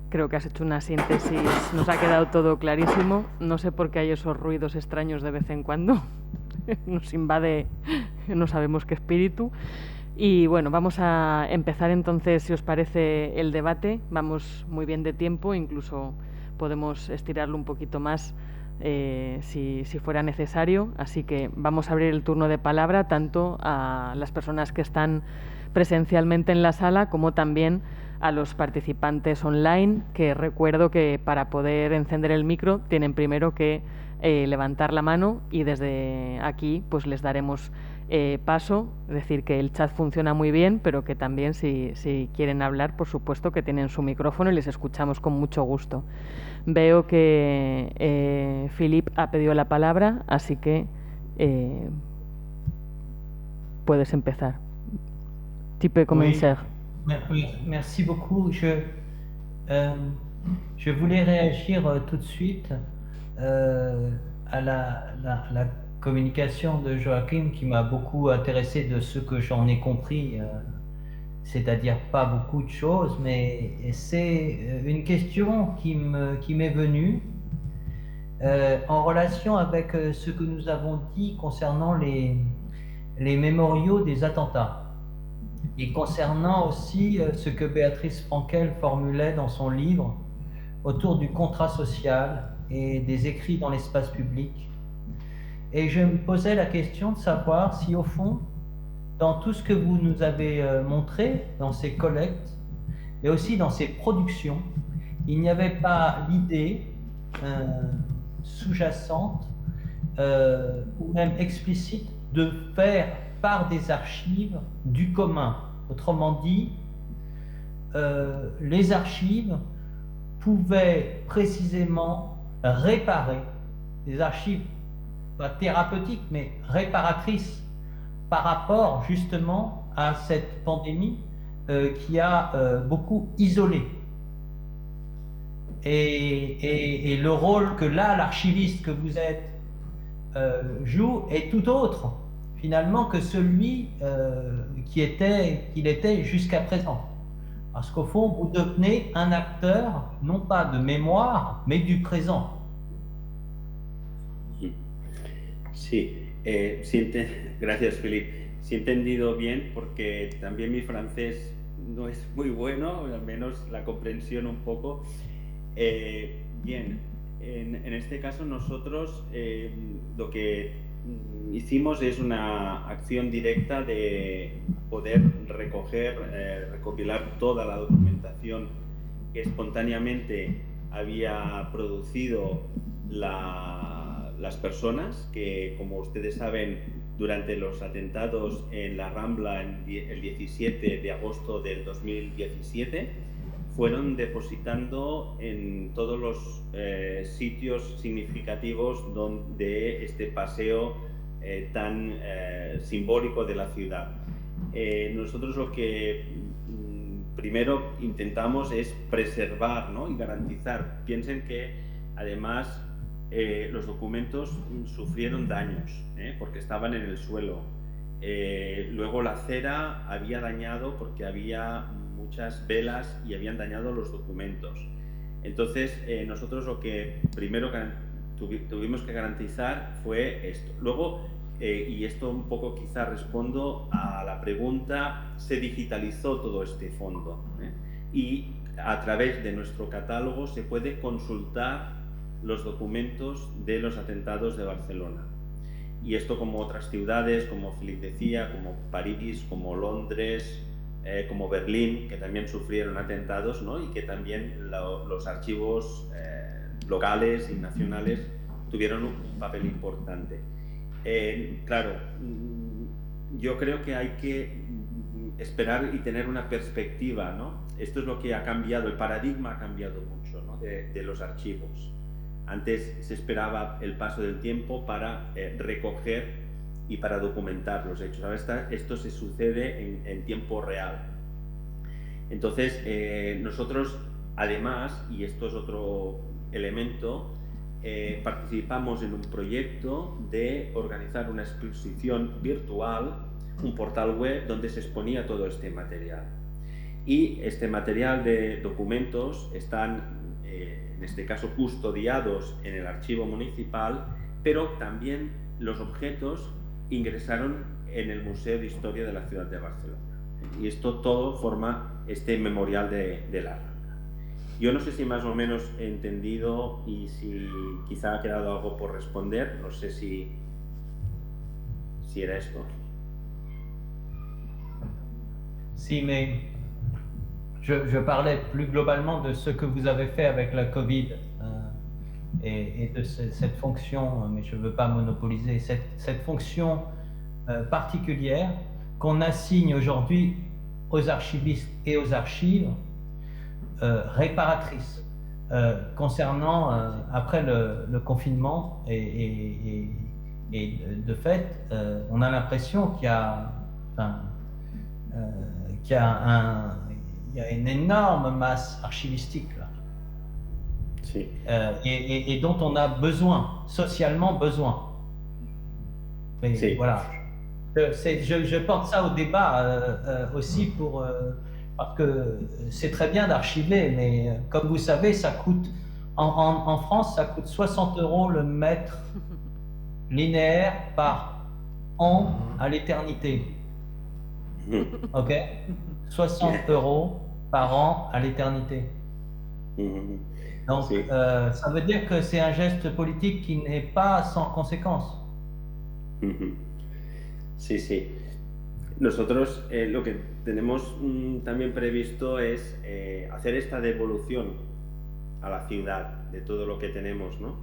Creo que has hecho una síntesis, nos ha quedado todo clarísimo. No sé por qué hay esos ruidos extraños de vez en cuando. Nos invade, no sabemos qué espíritu. Y bueno, vamos a empezar entonces, si os parece, el debate. Vamos muy bien de tiempo, incluso podemos estirarlo un poquito más si fuera necesario. Así que vamos a abrir el turno de palabra tanto a las personas que están presencialmente en la sala como también a los participantes online, que recuerdo que para poder encender el micro tienen primero que levantar la mano y desde aquí pues les daremos paso. Es decir, que el chat funciona muy bien, pero que también si quieren hablar, por supuesto que tienen su micrófono y les escuchamos con mucho gusto. Veo que Philippe ha pedido la palabra, así que puedes empezar. Tu peux commencer. Oui, merci beaucoup. Je voulais réagir tout de suite à la communication de Joachim qui m'a beaucoup intéressé de ce que j'en ai compris, c'est-à-dire pas beaucoup de choses, mais c'est une question qui m'est venue en relation avec ce que nous avons dit concernant les mémoriaux des attentats. Et concernant aussi ce que Béatrice Frankel formulait dans son livre autour du contrat social et des écrits dans l'espace public. Et je me posais la question de savoir si au fond, dans tout ce que vous nous avez montré, dans ces collectes, et aussi dans ces productions, il n'y avait pas l'idée sous-jacente ou même explicite de faire par des archives du commun. Autrement dit, les archives pouvaient précisément réparer, des archives pas thérapeutiques mais réparatrices par rapport justement à cette pandémie qui a beaucoup isolé. Et le rôle que là, l'archiviste que vous êtes joue est tout autre finalement que celui qu'il était jusqu'à présent. Parce qu'au fond, vous devenez un acteur, non pas de mémoire, mais du présent. Sí, gracias, Philippe. Sí he entendido bien porque también mi francés no es muy bueno, al menos la comprensión un poco. Bien, en este caso nosotros lo que hicimos es una acción directa de poder recopilar toda la documentación que espontáneamente había producido las personas que, como ustedes saben, durante los atentados en la Rambla el 17 de agosto del 2017, fueron depositando en todos los sitios significativos de este paseo tan simbólico de la ciudad. Nosotros lo que primero intentamos es preservar, ¿no?, y garantizar. Piensen que además los documentos sufrieron daños porque estaban en el suelo. Luego la cera había dañado porque había muchas velas y habían dañado los documentos. Entonces nosotros lo que primero tuvimos que garantizar fue esto. Luego, y esto un poco quizá respondo a la pregunta, se digitalizó todo este fondo y a través de nuestro catálogo se puede consultar los documentos de los atentados de Barcelona. Y esto, como otras ciudades, como Philippe decía, como París, como Londres, como Berlín, que también sufrieron atentados, ¿no?, y que también los archivos locales y nacionales tuvieron un papel importante. Claro, yo creo que hay que esperar y tener una perspectiva, ¿no? Esto es lo que ha cambiado, el paradigma ha cambiado mucho, ¿no?, de los archivos. Antes se esperaba el paso del tiempo para recoger y para documentar los hechos. Ahora esto se sucede en tiempo real. Entonces, nosotros, además, y esto es otro elemento, participamos en un proyecto de organizar una exposición virtual, un portal web donde se exponía todo este material. Y este material de documentos están, en este caso, custodiados en el archivo municipal, pero también los objetos ingresaron en el Museo de Historia de la ciudad de Barcelona. Y esto todo forma este memorial de la Rambla. Yo no sé si más o menos he entendido y si quizá ha quedado algo por responder. No sé si era esto. Si, mais je parlais plus globalement de ce que vous avez fait avec la Covid et de cette fonction, mais je ne veux pas monopoliser, cette fonction particulière qu'on assigne aujourd'hui aux archivistes et aux archives réparatrices concernant, après le confinement et de fait, on a l'impression qu'il y a, qu'il y a une énorme masse archivistique là, sí. Et dont on a besoin, socialement besoin. Mais sí. Voilà. Je porte ça au débat aussi parce que c'est très bien d'archiver, mais comme vous savez, ça coûte, en France, ça coûte 60 € le mètre linéaire par an à l'éternité. Ok, 60 € par an à l'éternité. Donc, sí. Ça veut dire que c'est un geste politique qui n'est pas sans conséquence. Sí, sí. Nosotros lo que tenemos también previsto es hacer esta devolución a la ciudad de todo lo que tenemos, ¿no?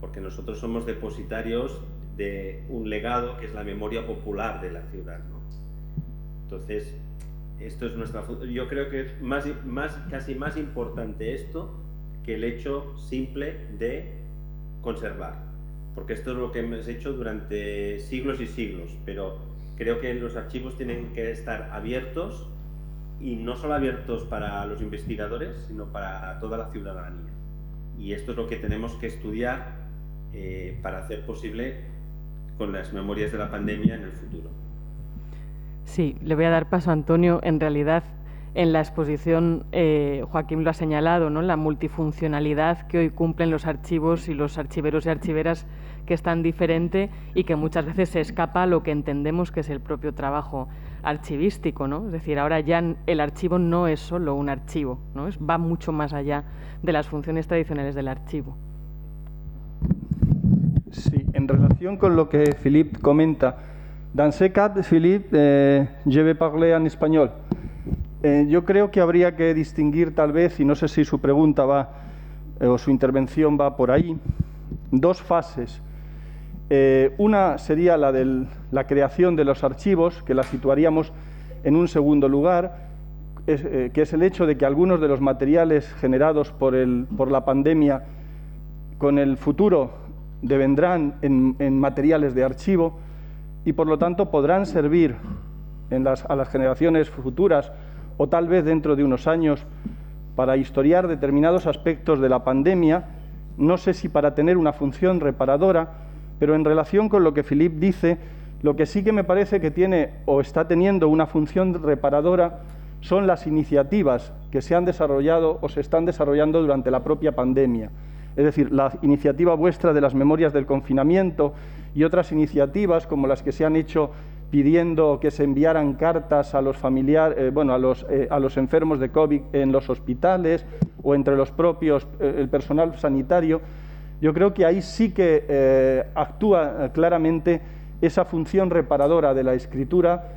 Porque nosotros somos depositarios de un legado que es la memoria popular de la ciudad, ¿no? Entonces, esto es nuestra... Yo creo que es casi más importante esto que el hecho simple de conservar, porque esto es lo que hemos hecho durante siglos y siglos, pero creo que los archivos tienen que estar abiertos, y no solo abiertos para los investigadores, sino para toda la ciudadanía. Y esto es lo que tenemos que estudiar para hacer posible con las memorias de la pandemia en el futuro. Sí, le voy a dar paso a Antonio. En realidad, en la exposición, Joaquín lo ha señalado, ¿no?, la multifuncionalidad que hoy cumplen los archivos y los archiveros y archiveras, que es tan diferente y que muchas veces se escapa a lo que entendemos que es el propio trabajo archivístico, ¿no? Es decir, ahora ya el archivo no es solo un archivo, ¿no? Va mucho más allá de las funciones tradicionales del archivo. Sí, en relación con lo que Philippe comenta, dans ce cas, Philippe, je vais parler en español. Yo creo que habría que distinguir tal vez, y no sé si su pregunta va o su intervención va por ahí, dos fases. Una sería la de la creación de los archivos, que la situaríamos en un segundo lugar, que es el hecho de que algunos de los materiales generados por la pandemia con el futuro devendrán en materiales de archivo y por lo tanto podrán servir a las generaciones futuras o tal vez dentro de unos años para historiar determinados aspectos de la pandemia, no sé si para tener una función reparadora, pero en relación con lo que Philippe dice, lo que sí que me parece que tiene o está teniendo una función reparadora son las iniciativas que se han desarrollado o se están desarrollando durante la propia pandemia. Es decir, la iniciativa vuestra de las memorias del confinamiento y otras iniciativas como las que se han hecho pidiendo que se enviaran cartas a los familiares, a los enfermos de COVID en los hospitales o entre los propios, el personal sanitario. Yo creo que ahí sí que actúa claramente esa función reparadora de la escritura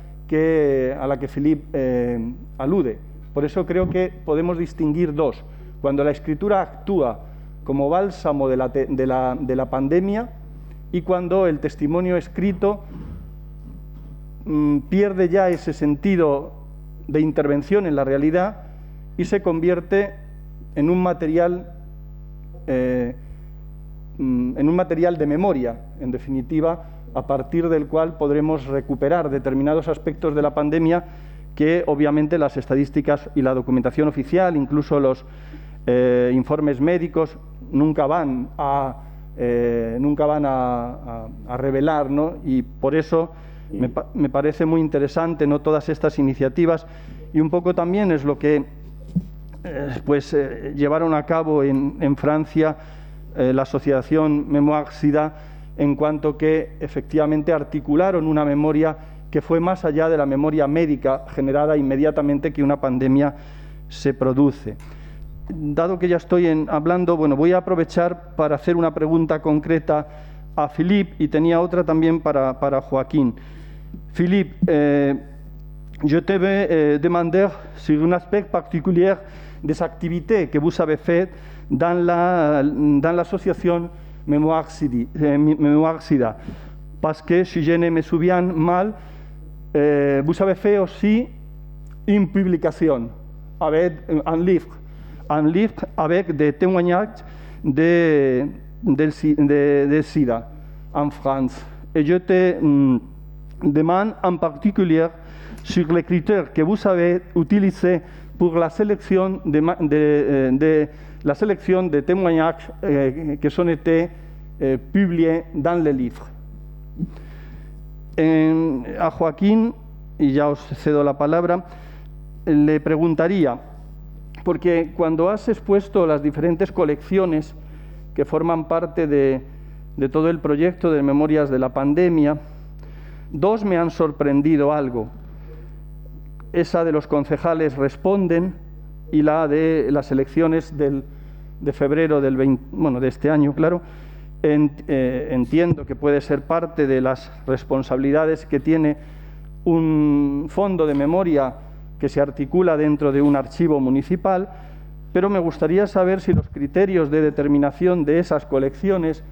a la que Philippe alude. Por eso creo que podemos distinguir dos. Cuando la escritura actúa como bálsamo de la pandemia y cuando el testimonio escrito pierde ya ese sentido de intervención en la realidad y se convierte en un material de memoria, en definitiva, a partir del cual podremos recuperar determinados aspectos de la pandemia que obviamente las estadísticas y la documentación oficial, incluso los informes médicos, nunca van a revelar, ¿no? Y por eso me parece muy interesante, ¿no?, todas estas iniciativas, y un poco también es lo que llevaron a cabo en Francia la asociación Mémoire SIDA, en cuanto que efectivamente articularon una memoria que fue más allá de la memoria médica generada inmediatamente que una pandemia se produce. Dado que ya estoy hablando, voy a aprovechar para hacer una pregunta concreta a Philippe y tenía otra también para Joaquín. Philippe, je te vais demander sur un aspect particulier des activités que vous avez faites dans l'association Mémoire SIDA. Parce que, si je ne me souviens mal, vous avez fait aussi une publication avec un livre avec des témoignages de SIDA en France. Et je te demande en particulier sur les critères que vous avez utilisés pour la sélection de témoignages qui ont été publiés dans le livre. A Joaquín, y ya os cedo la palabra, le preguntaría, porque cuando has expuesto las diferentes colecciones que forman parte de todo el proyecto de Memorias de la Pandemia, dos me han sorprendido algo. Esa de los concejales responden y la de las elecciones de febrero de este año, claro. Entiendo que puede ser parte de las responsabilidades que tiene un fondo de memoria que se articula dentro de un archivo municipal, pero me gustaría saber si los criterios de determinación de esas colecciones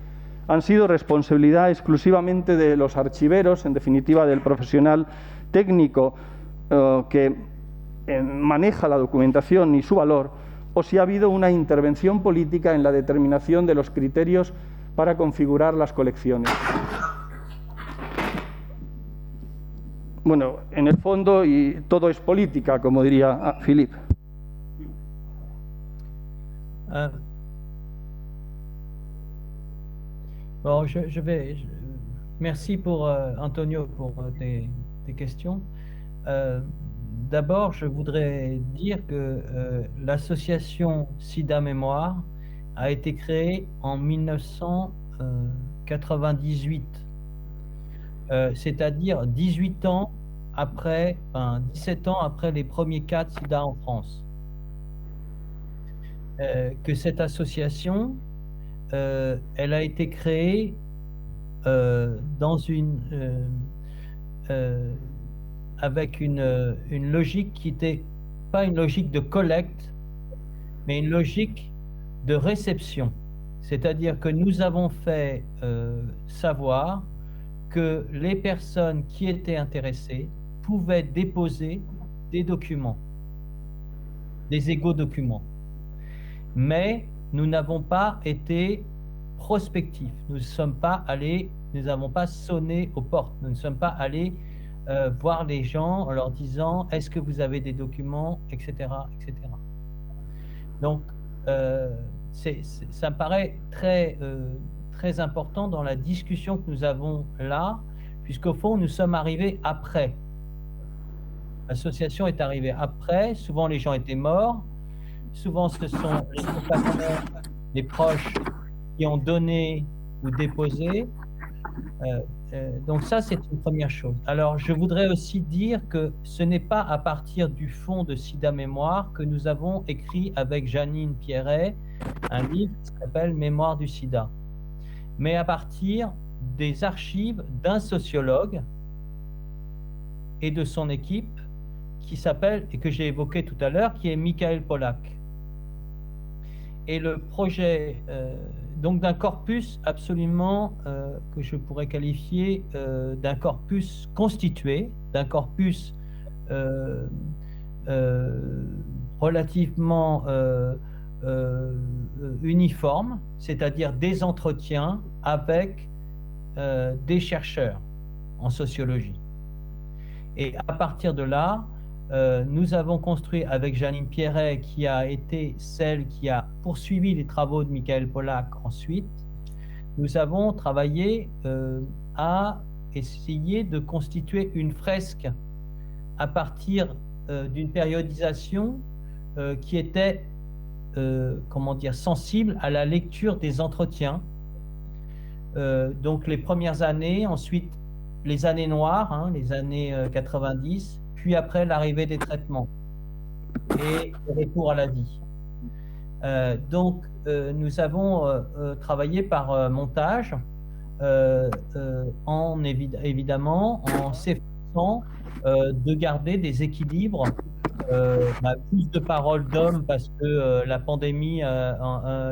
han sido responsabilidad exclusivamente de los archiveros, en definitiva del profesional técnico que maneja la documentación y su valor, o si ha habido una intervención política en la determinación de los criterios para configurar las colecciones. Bueno, en el fondo, y todo es política, como diría Philippe. Bon, merci pour Antonio pour tes questions. D'abord, je voudrais dire que l'association SIDA Mémoire a été créée en 1998, c'est-à-dire 17 ans après les premiers cas de SIDA en France. Que cette association, elle a été créée avec une logique qui n'était pas une logique de collecte, mais une logique de réception. C'est-à-dire que nous avons fait savoir que les personnes qui étaient intéressées pouvaient déposer des documents, des égaux documents. Mais nous n'avons pas été prospectifs. Nous n'avons pas sonné aux portes. Nous ne sommes pas allés voir les gens en leur disant est-ce que vous avez des documents, etc., etc. Donc, ça me paraît très important dans la discussion que nous avons là, puisqu'au fond, nous sommes arrivés après. L'association est arrivée après. Souvent, les gens étaient morts. Souvent, ce sont les compagnons, les proches qui ont donné ou déposé. Donc ça, c'est une première chose. Alors, je voudrais aussi dire que ce n'est pas à partir du fonds de Sida Mémoire que nous avons écrit avec Janine Pierret un livre qui s'appelle Mémoire du Sida, mais à partir des archives d'un sociologue et de son équipe qui s'appelle, et que j'ai évoqué tout à l'heure, qui est Michael Pollack. Et le projet, donc d'un corpus absolument que je pourrais qualifier d'un corpus constitué, d'un corpus relativement uniforme, c'est-à-dire des entretiens avec des chercheurs en sociologie. Et à partir de là, nous avons construit avec Janine Pierret, qui a été celle qui a poursuivi les travaux de Michael Pollack ensuite, nous avons travaillé à essayer de constituer une fresque à partir d'une périodisation qui était sensible à la lecture des entretiens. Donc les premières années, ensuite les années noires, les années 90, puis après l'arrivée des traitements et le retour à la vie. Donc nous avons travaillé par montage, évidemment en s'efforçant de garder des équilibres, plus de paroles d'hommes parce que la pandémie,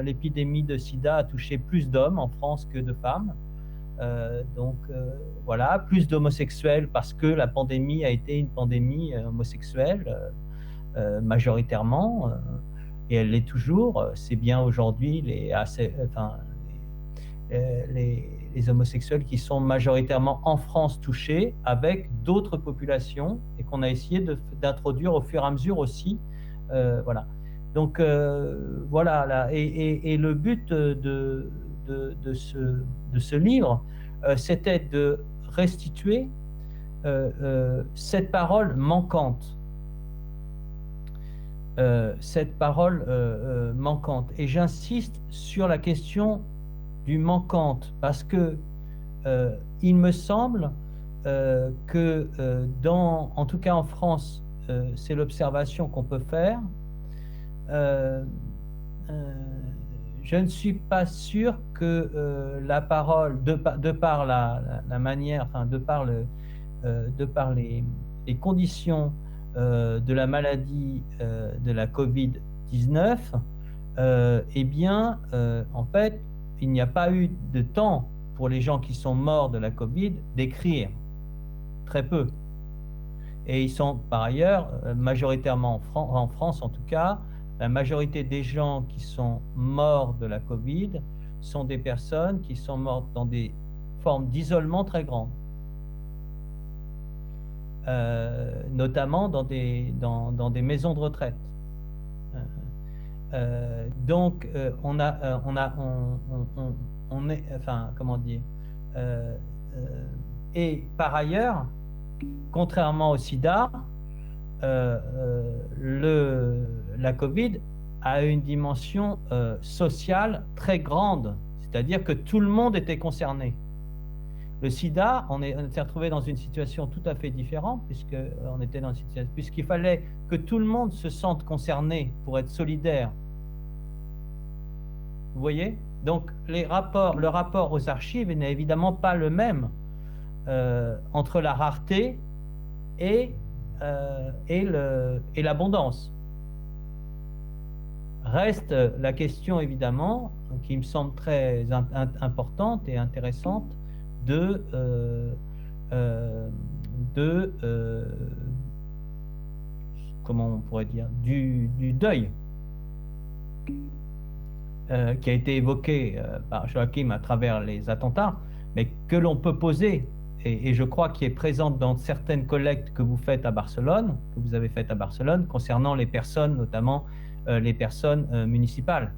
l'épidémie de sida a touché plus d'hommes en France que de femmes. Voilà, plus d'homosexuels parce que la pandémie a été une pandémie homosexuelle majoritairement, et elle l'est toujours. C'est bien aujourd'hui les homosexuels qui sont majoritairement en France touchés, avec d'autres populations, et qu'on a essayé d'introduire au fur et à mesure aussi. Voilà. Donc voilà, là, et le but de ce livre, c'était de restituer cette parole manquante. Et j'insiste sur la question du manquante, parce que il me semble que en tout cas en France, c'est l'observation qu'on peut faire, je ne suis pas sûr que la parole, de par la manière, enfin de par les conditions de la maladie de la Covid-19, en fait, il n'y a pas eu de temps pour les gens qui sont morts de la Covid d'écrire, très peu. Et ils sont par ailleurs majoritairement en France en tout cas, la majorité des gens qui sont morts de la Covid sont des personnes qui sont mortes dans des formes d'isolement très grandes, notamment dans des maisons de retraite. Donc on est, enfin comment dire, et par ailleurs, contrairement au sida, la Covid a une dimension sociale très grande, c'est-à-dire que tout le monde était concerné. Le sida, on s'est retrouvé dans une situation tout à fait différente, puisqu'il fallait que tout le monde se sente concerné pour être solidaire Vous voyez? Donc le rapport aux archives n'est évidemment pas le même entre la rareté et l'abondance. Reste la question évidemment, qui me semble très importante et intéressante, comment on pourrait dire, du deuil qui a été évoqué par Joachim à travers les attentats, mais que l'on peut poser, et je crois qui est présente dans certaines collectes que vous faites à Barcelone, que vous avez faites à Barcelone, concernant les personnes, notamment les personnes municipales,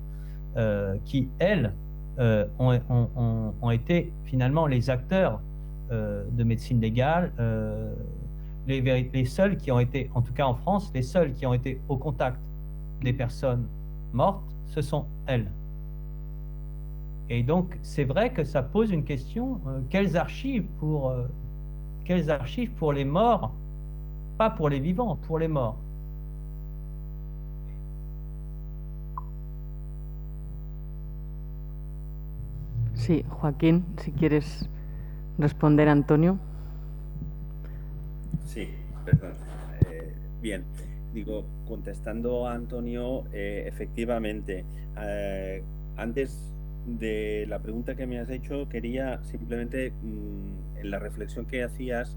qui, elles, ont été finalement les acteurs de médecine légale, les seuls qui ont été, en tout cas en France, les seuls qui ont été au contact des personnes mortes, ce sont elles. Et donc, c'est vrai que ça pose une question, quelles archives pour les morts, pas pour les vivants, pour les morts. Sí, Joaquín, si quieres responder a Antonio. Sí, perdón. Bien, digo, contestando a Antonio, efectivamente, antes de la pregunta que me has hecho, quería simplemente, en la reflexión que hacías,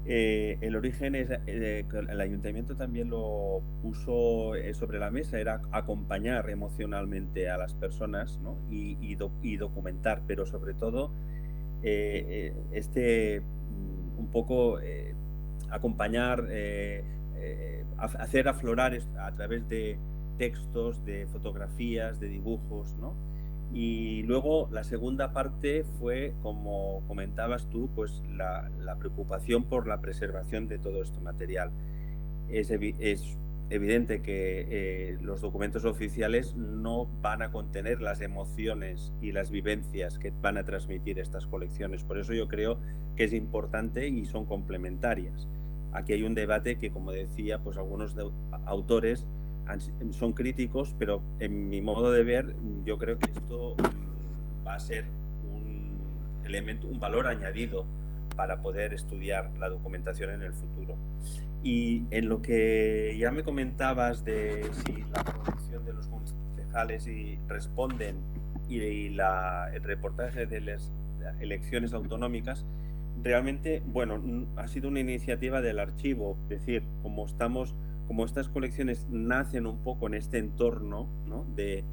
el origen es, el ayuntamiento también lo puso sobre la mesa, era acompañar emocionalmente a las personas, ¿no? y documentar, pero sobre todo un poco acompañar, hacer aflorar a través de textos, de fotografías, de dibujos, ¿no? Y luego la segunda parte fue, como comentabas tú, pues la preocupación por la preservación de todo este material. Es evidente que los documentos oficiales no van a contener las emociones y las vivencias que van a transmitir estas colecciones. Por eso yo creo que es importante y son complementarias. Aquí hay un debate que, como decía, pues algunos autores son críticos, pero en mi modo de ver, yo creo que esto va a ser un elemento, un valor añadido para poder estudiar la documentación en el futuro. Y en lo que ya me comentabas de si la colección de los concejales responden y el reportaje de las elecciones autonómicas, realmente, bueno, ha sido una iniciativa del archivo, es decir, como estas colecciones nacen un poco en este entorno, ¿no? de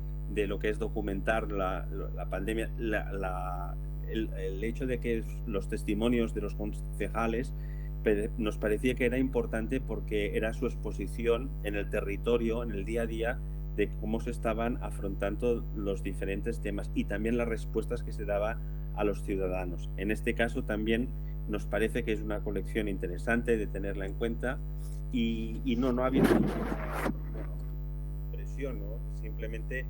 lo que es documentar la pandemia, el hecho de que los testimonios de los concejales nos parecía que era importante porque era su exposición en el territorio, en el día a día, de cómo se estaban afrontando los diferentes temas y también las respuestas que se daba a los ciudadanos. En este caso también nos parece que es una colección interesante de tenerla en cuenta y no ha habido presión, ¿no? Simplemente,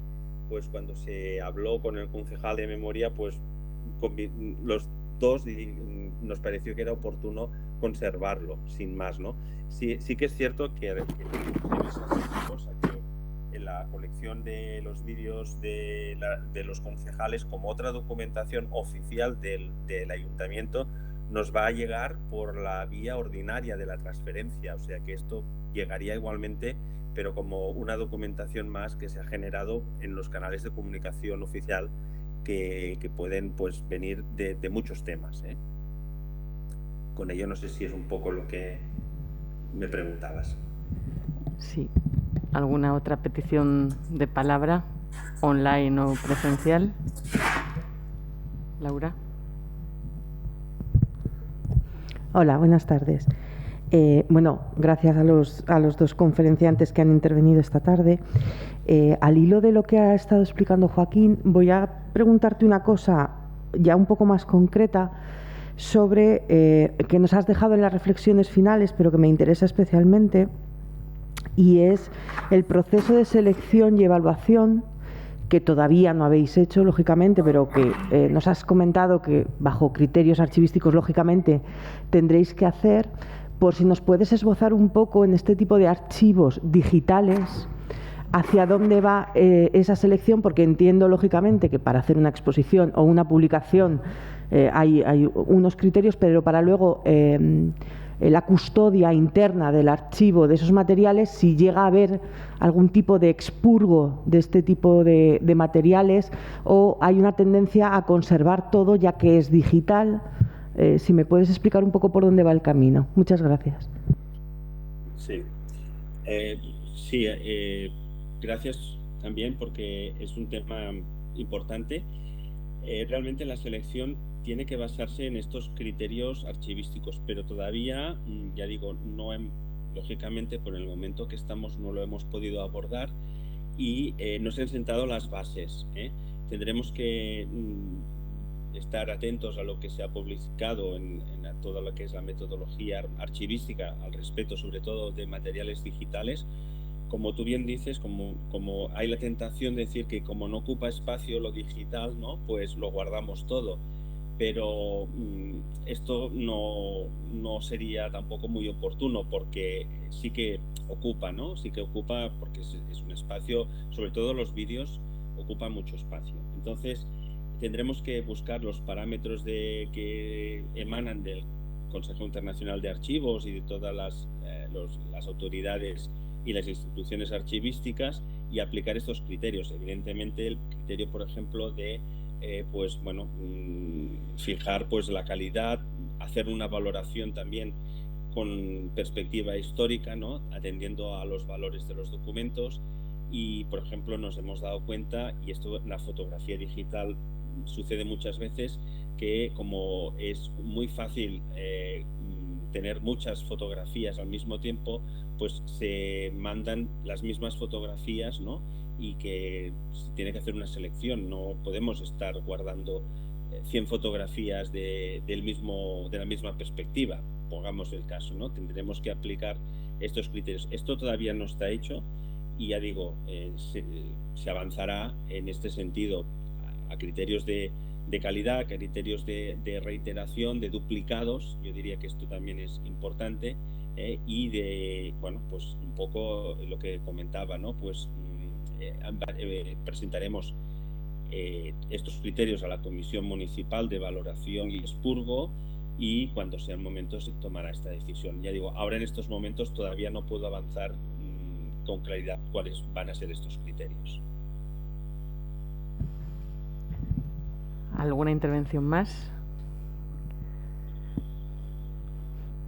pues cuando se habló con el concejal de memoria, pues los dos nos pareció que era oportuno conservarlo, sin más, ¿no? Sí que es cierto que en la colección de los vídeos de los concejales, como otra documentación oficial del ayuntamiento, nos va a llegar por la vía ordinaria de la transferencia, o sea que esto llegaría igualmente, pero como una documentación más que se ha generado en los canales de comunicación oficial que pueden, pues, venir de muchos temas, ¿eh? Con ello no sé si es un poco lo que me preguntabas. Sí. ¿Alguna otra petición de palabra, online o presencial? Laura. Hola, buenas tardes. Bueno, gracias a los dos conferenciantes que han intervenido esta tarde. Al hilo de lo que ha estado explicando Joaquín, voy a preguntarte una cosa ya un poco más concreta sobre que nos has dejado en las reflexiones finales, pero que me interesa especialmente, y es el proceso de selección y evaluación que todavía no habéis hecho, lógicamente, pero que nos has comentado que bajo criterios archivísticos, lógicamente, tendréis que hacer. Por si nos puedes esbozar un poco en este tipo de archivos digitales, hacia dónde va esa selección, porque entiendo lógicamente que para hacer una exposición o una publicación hay unos criterios, pero para luego la custodia interna del archivo de esos materiales, si llega a haber algún tipo de expurgo de este tipo de materiales, o hay una tendencia a conservar todo ya que es digital. Si me puedes explicar un poco por dónde va el camino. Muchas gracias. Sí, gracias también, porque es un tema importante. Realmente la selección tiene que basarse en estos criterios archivísticos, pero todavía, ya digo, lógicamente por el momento que estamos no lo hemos podido abordar y no se han sentado las bases. Tendremos que estar atentos a lo que se ha publicado en toda lo que es la metodología archivística al respecto, sobre todo de materiales digitales. Como tú bien dices, como hay la tentación de decir que como no ocupa espacio lo digital, ¿no? Pues lo guardamos todo. Pero esto no sería tampoco muy oportuno, porque sí que ocupa, ¿no? Sí que ocupa, porque es un espacio, sobre todo los vídeos ocupan mucho espacio. Entonces tendremos que buscar los parámetros que emanan del Consejo Internacional de Archivos y de todas las autoridades y las instituciones archivísticas y aplicar estos criterios. Evidentemente el criterio, por ejemplo, de fijar pues la calidad, hacer una valoración también con perspectiva histórica, ¿no? Atendiendo a los valores de los documentos. Y, por ejemplo, nos hemos dado cuenta, y esto en la fotografía digital sucede muchas veces, que como es muy fácil tener muchas fotografías al mismo tiempo, pues se mandan las mismas fotografías, ¿no? Y que se tiene que hacer una selección. No podemos estar guardando 100 fotografías de la misma perspectiva, pongamos el caso, ¿no? Tendremos que aplicar estos criterios. Esto todavía no está hecho y ya digo, se avanzará en este sentido a criterios de calidad, a criterios de reiteración, de duplicados. Yo diría que esto también es importante, y pues un poco lo que comentaba, ¿no? Pues presentaremos estos criterios a la Comisión Municipal de Valoración y Expurgo, y cuando sea el momento se tomará esta decisión. Ya digo, ahora en estos momentos todavía no puedo avanzar con claridad cuáles van a ser estos criterios. ¿Alguna intervención más?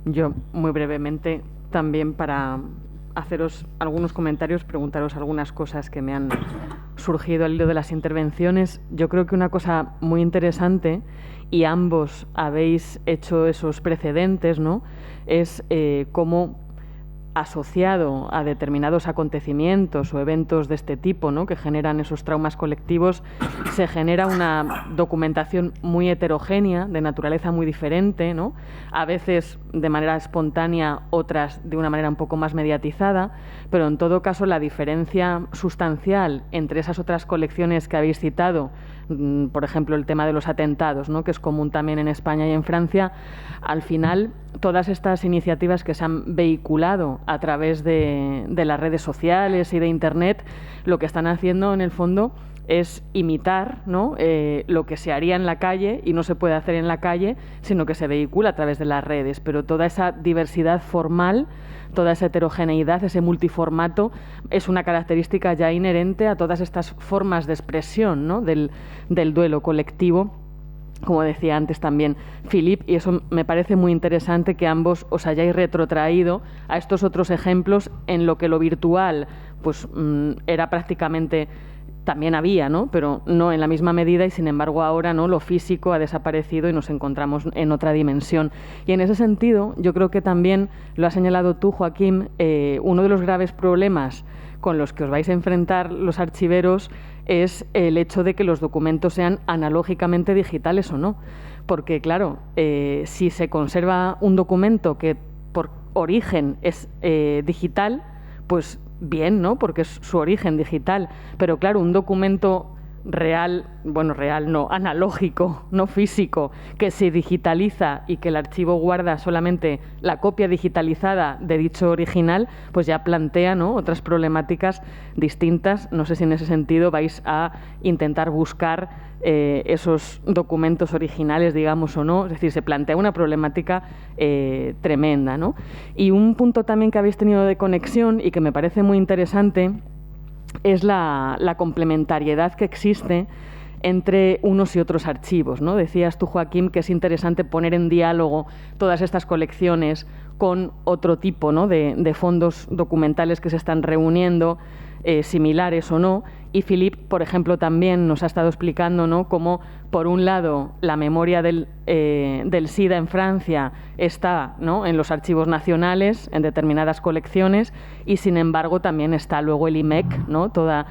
Yo, muy brevemente, también para haceros algunos comentarios, preguntaros algunas cosas que me han surgido al hilo de las intervenciones. Yo creo que una cosa muy interesante, y ambos habéis hecho esos precedentes, ¿no?, es cómo, asociado a determinados acontecimientos o eventos de este tipo, ¿no?, que generan esos traumas colectivos, se genera una documentación muy heterogénea, de naturaleza muy diferente, ¿no?, a veces de manera espontánea, otras de una manera un poco más mediatizada, pero en todo caso la diferencia sustancial entre esas otras colecciones que habéis citado, por ejemplo el tema de los atentados, ¿no?, que es común también en España y en Francia, al final todas estas iniciativas que se han vehiculado a través de las redes sociales y de Internet, lo que están haciendo en el fondo es imitar, ¿no?, lo que se haría en la calle, y no se puede hacer en la calle, sino que se vehicula a través de las redes. Pero toda esa diversidad formal, toda esa heterogeneidad, ese multiformato, es una característica ya inherente a todas estas formas de expresión, ¿no?, del duelo colectivo, como decía antes también Philippe, y eso me parece muy interesante, que ambos os hayáis retrotraído a estos otros ejemplos en lo que lo virtual pues era prácticamente, también había, ¿no?, pero no en la misma medida, y sin embargo ahora, ¿no?, lo físico ha desaparecido y nos encontramos en otra dimensión. Y en ese sentido, yo creo que también lo has señalado tú, Joaquín, uno de los graves problemas con los que os vais a enfrentar los archiveros es el hecho de que los documentos sean analógicamente digitales o no. Porque, claro, si se conserva un documento que por origen es digital, pues bien, ¿no?, porque es su origen digital. Pero, claro, un documento real, bueno, real no, analógico, no físico, que se digitaliza y que el archivo guarda solamente la copia digitalizada de dicho original, pues ya plantea, ¿no?, otras problemáticas distintas. No sé si en ese sentido vais a intentar buscar esos documentos originales, digamos, o no. Es decir, se plantea una problemática tremenda, ¿no? Y un punto también que habéis tenido de conexión y que me parece muy interesante es la complementariedad que existe entre unos y otros archivos, ¿no? Decías tú, Joaquín, que es interesante poner en diálogo todas estas colecciones con otro tipo, ¿no?, de fondos documentales que se están reuniendo, similares o no. Y Philippe, por ejemplo, también nos ha estado explicando, ¿no?, cómo, por un lado, la memoria del SIDA en Francia está, ¿no?, en los archivos nacionales, en determinadas colecciones, y sin embargo también está luego el IMEC, ¿no?, toda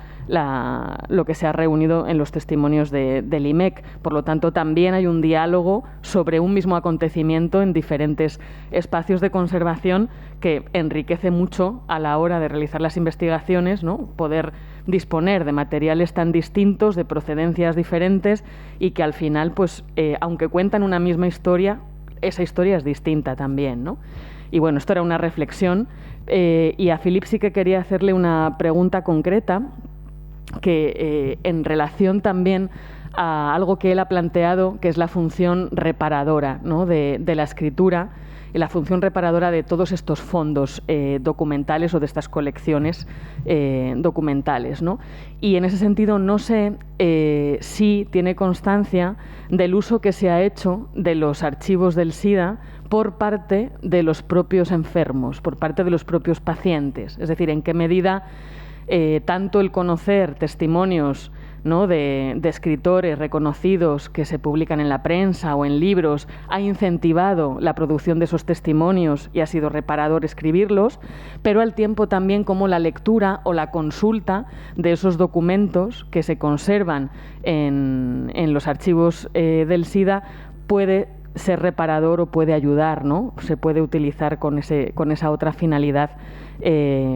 lo que se ha reunido en los testimonios del IMEC. Por lo tanto, también hay un diálogo sobre un mismo acontecimiento en diferentes espacios de conservación que enriquece mucho a la hora de realizar las investigaciones, ¿no?, poder disponer de materiales tan distintos, de procedencias diferentes, y que al final, pues, aunque cuentan una misma historia, esa historia es distinta también, ¿no? Y bueno, esto era una reflexión, y a Philippe sí que quería hacerle una pregunta concreta, que en relación también a algo que él ha planteado, que es la función reparadora, ¿no?, de la escritura, y la función reparadora de todos estos fondos documentales o de estas colecciones documentales, ¿no? Y en ese sentido no sé si tiene constancia del uso que se ha hecho de los archivos del SIDA por parte de los propios enfermos, por parte de los propios pacientes. Es decir, en qué medida tanto el conocer testimonios, ¿no?, de escritores reconocidos que se publican en la prensa o en libros ha incentivado la producción de esos testimonios y ha sido reparador escribirlos, pero al tiempo también como la lectura o la consulta de esos documentos que se conservan en los archivos del SIDA puede ser reparador o puede ayudar, ¿no? Se puede utilizar con esa otra finalidad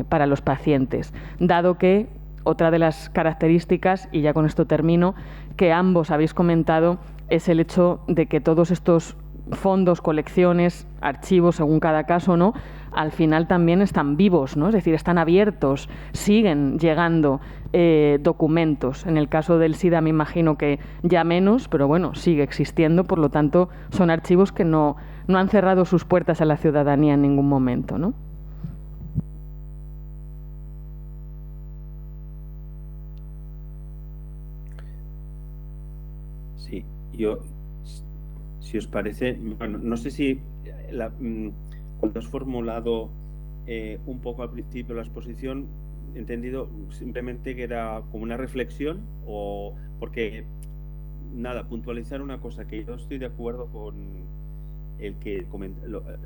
para los pacientes, dado que otra de las características, y ya con esto termino, que ambos habéis comentado, es el hecho de que todos estos fondos, colecciones, archivos, según cada caso, ¿no?, al final también están vivos, ¿no? Es decir, están abiertos, siguen llegando documentos. En el caso del SIDA me imagino que ya menos, pero bueno, sigue existiendo, por lo tanto son archivos que no han cerrado sus puertas a la ciudadanía en ningún momento, ¿no? Sí, yo, si os parece, bueno, no sé si cuando has formulado un poco al principio la exposición, he entendido simplemente que era como una reflexión, o porque, nada, puntualizar una cosa, que yo estoy de acuerdo con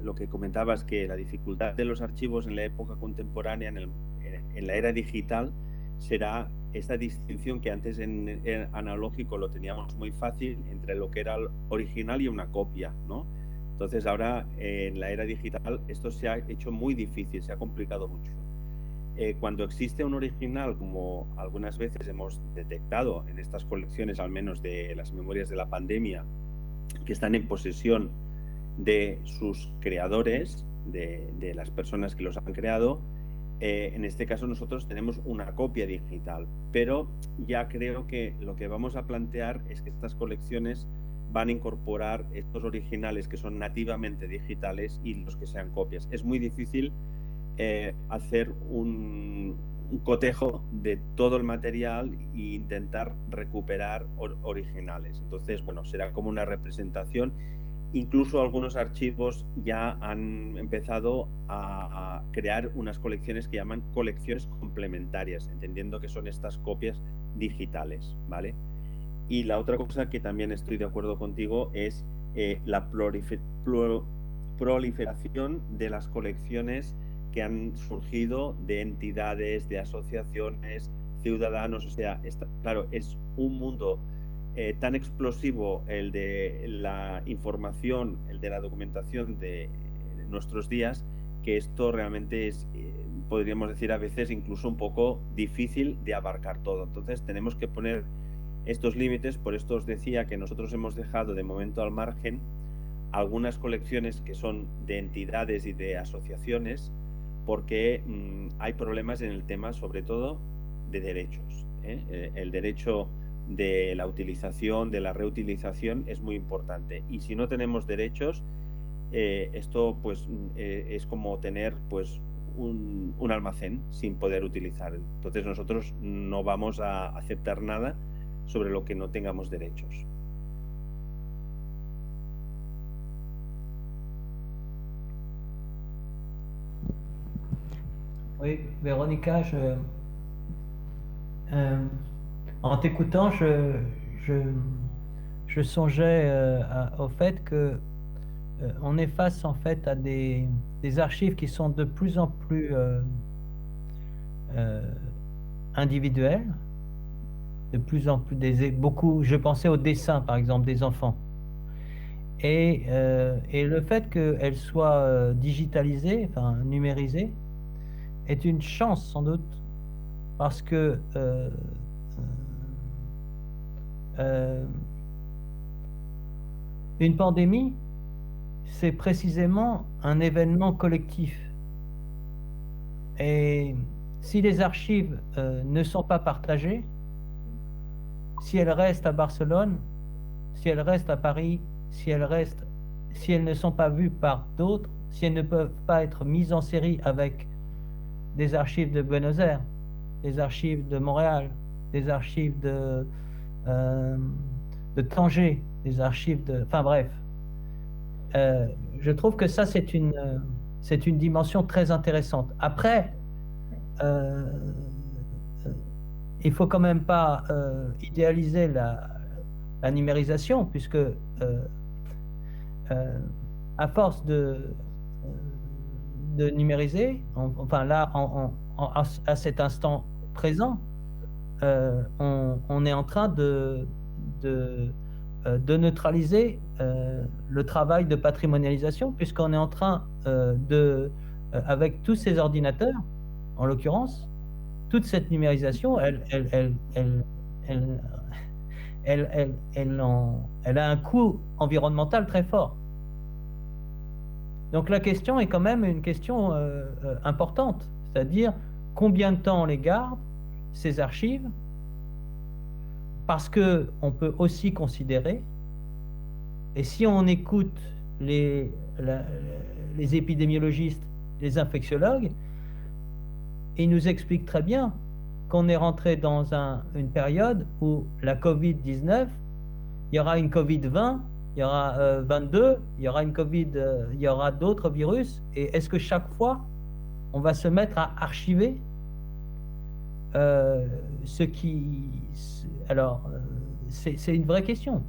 lo que comentabas, que la dificultad de los archivos en la época contemporánea, en la era digital, será esta distinción que antes en analógico lo teníamos muy fácil entre lo que era el original y una copia, ¿no? Entonces ahora en la era digital esto se ha hecho muy difícil, se ha complicado mucho. Cuando existe un original, como algunas veces hemos detectado en estas colecciones, al menos de las memorias de la pandemia, que están en posesión de sus creadores, de las personas que los han creado, en este caso nosotros tenemos una copia digital, pero ya creo que lo que vamos a plantear es que estas colecciones van a incorporar estos originales que son nativamente digitales y los que sean copias. Es muy difícil hacer un cotejo de todo el material e intentar recuperar originales. Entonces, bueno, será como una representación. Incluso algunos archivos ya han empezado a crear unas colecciones que llaman colecciones complementarias, entendiendo que son estas copias digitales, ¿vale? Y la otra cosa que también estoy de acuerdo contigo es la proliferación de las colecciones que han surgido de entidades, de asociaciones, ciudadanos. O sea, claro, es un mundo tan explosivo el de la información, el de la documentación de nuestros días, que esto realmente es, podríamos decir a veces, incluso un poco difícil de abarcar todo. Entonces tenemos que poner estos límites. Por esto os decía que nosotros hemos dejado de momento al margen algunas colecciones que son de entidades y de asociaciones, porque hay problemas en el tema, sobre todo, de derechos. El derecho de la utilización, de la reutilización es muy importante. Y si no tenemos derechos, esto pues es como tener pues un almacén sin poder utilizar. Entonces nosotros no vamos a aceptar nada sobre lo que no tengamos derechos. Oui, Véronica, en t'écoutant, je songeais au fait que on est face en fait à des archives qui sont de plus en plus individuelles, de plus en plus beaucoup. Je pensais aux dessins, par exemple, des enfants, et le fait qu'elles soient digitalisées, enfin numérisées, est une chance sans doute, parce que une pandémie, c'est précisément un événement collectif. Et si les archives ne sont pas partagées, si elles restent à Barcelone, si elles restent à Paris, si elles ne sont pas vues par d'autres, si elles ne peuvent pas être mises en série avec des archives de Buenos Aires, des archives de Montréal, des archives de Tanger, des archives de... Enfin bref, je trouve que ça, c'est une dimension très intéressante. Après, il ne faut quand même pas idéaliser la numérisation, puisque à force de numériser, enfin là, à cet instant présent, on est en train de neutraliser le travail de patrimonialisation, puisqu'on est en train avec tous ces ordinateurs, en l'occurrence, toute cette numérisation, elle a un coût environnemental très fort. Donc la question est quand même une question importante, c'est-à-dire combien de temps on les garde, ces archives, parce qu'on peut aussi considérer, et si on écoute les épidémiologistes, les infectiologues, ils nous expliquent très bien qu'on est rentré dans une période où la Covid-19, il y aura une Covid-20, il y aura 22, il y aura une Covid, il y aura d'autres virus, et est-ce que chaque fois, on va se mettre à archiver ce qui... Alors, c'est une vraie question.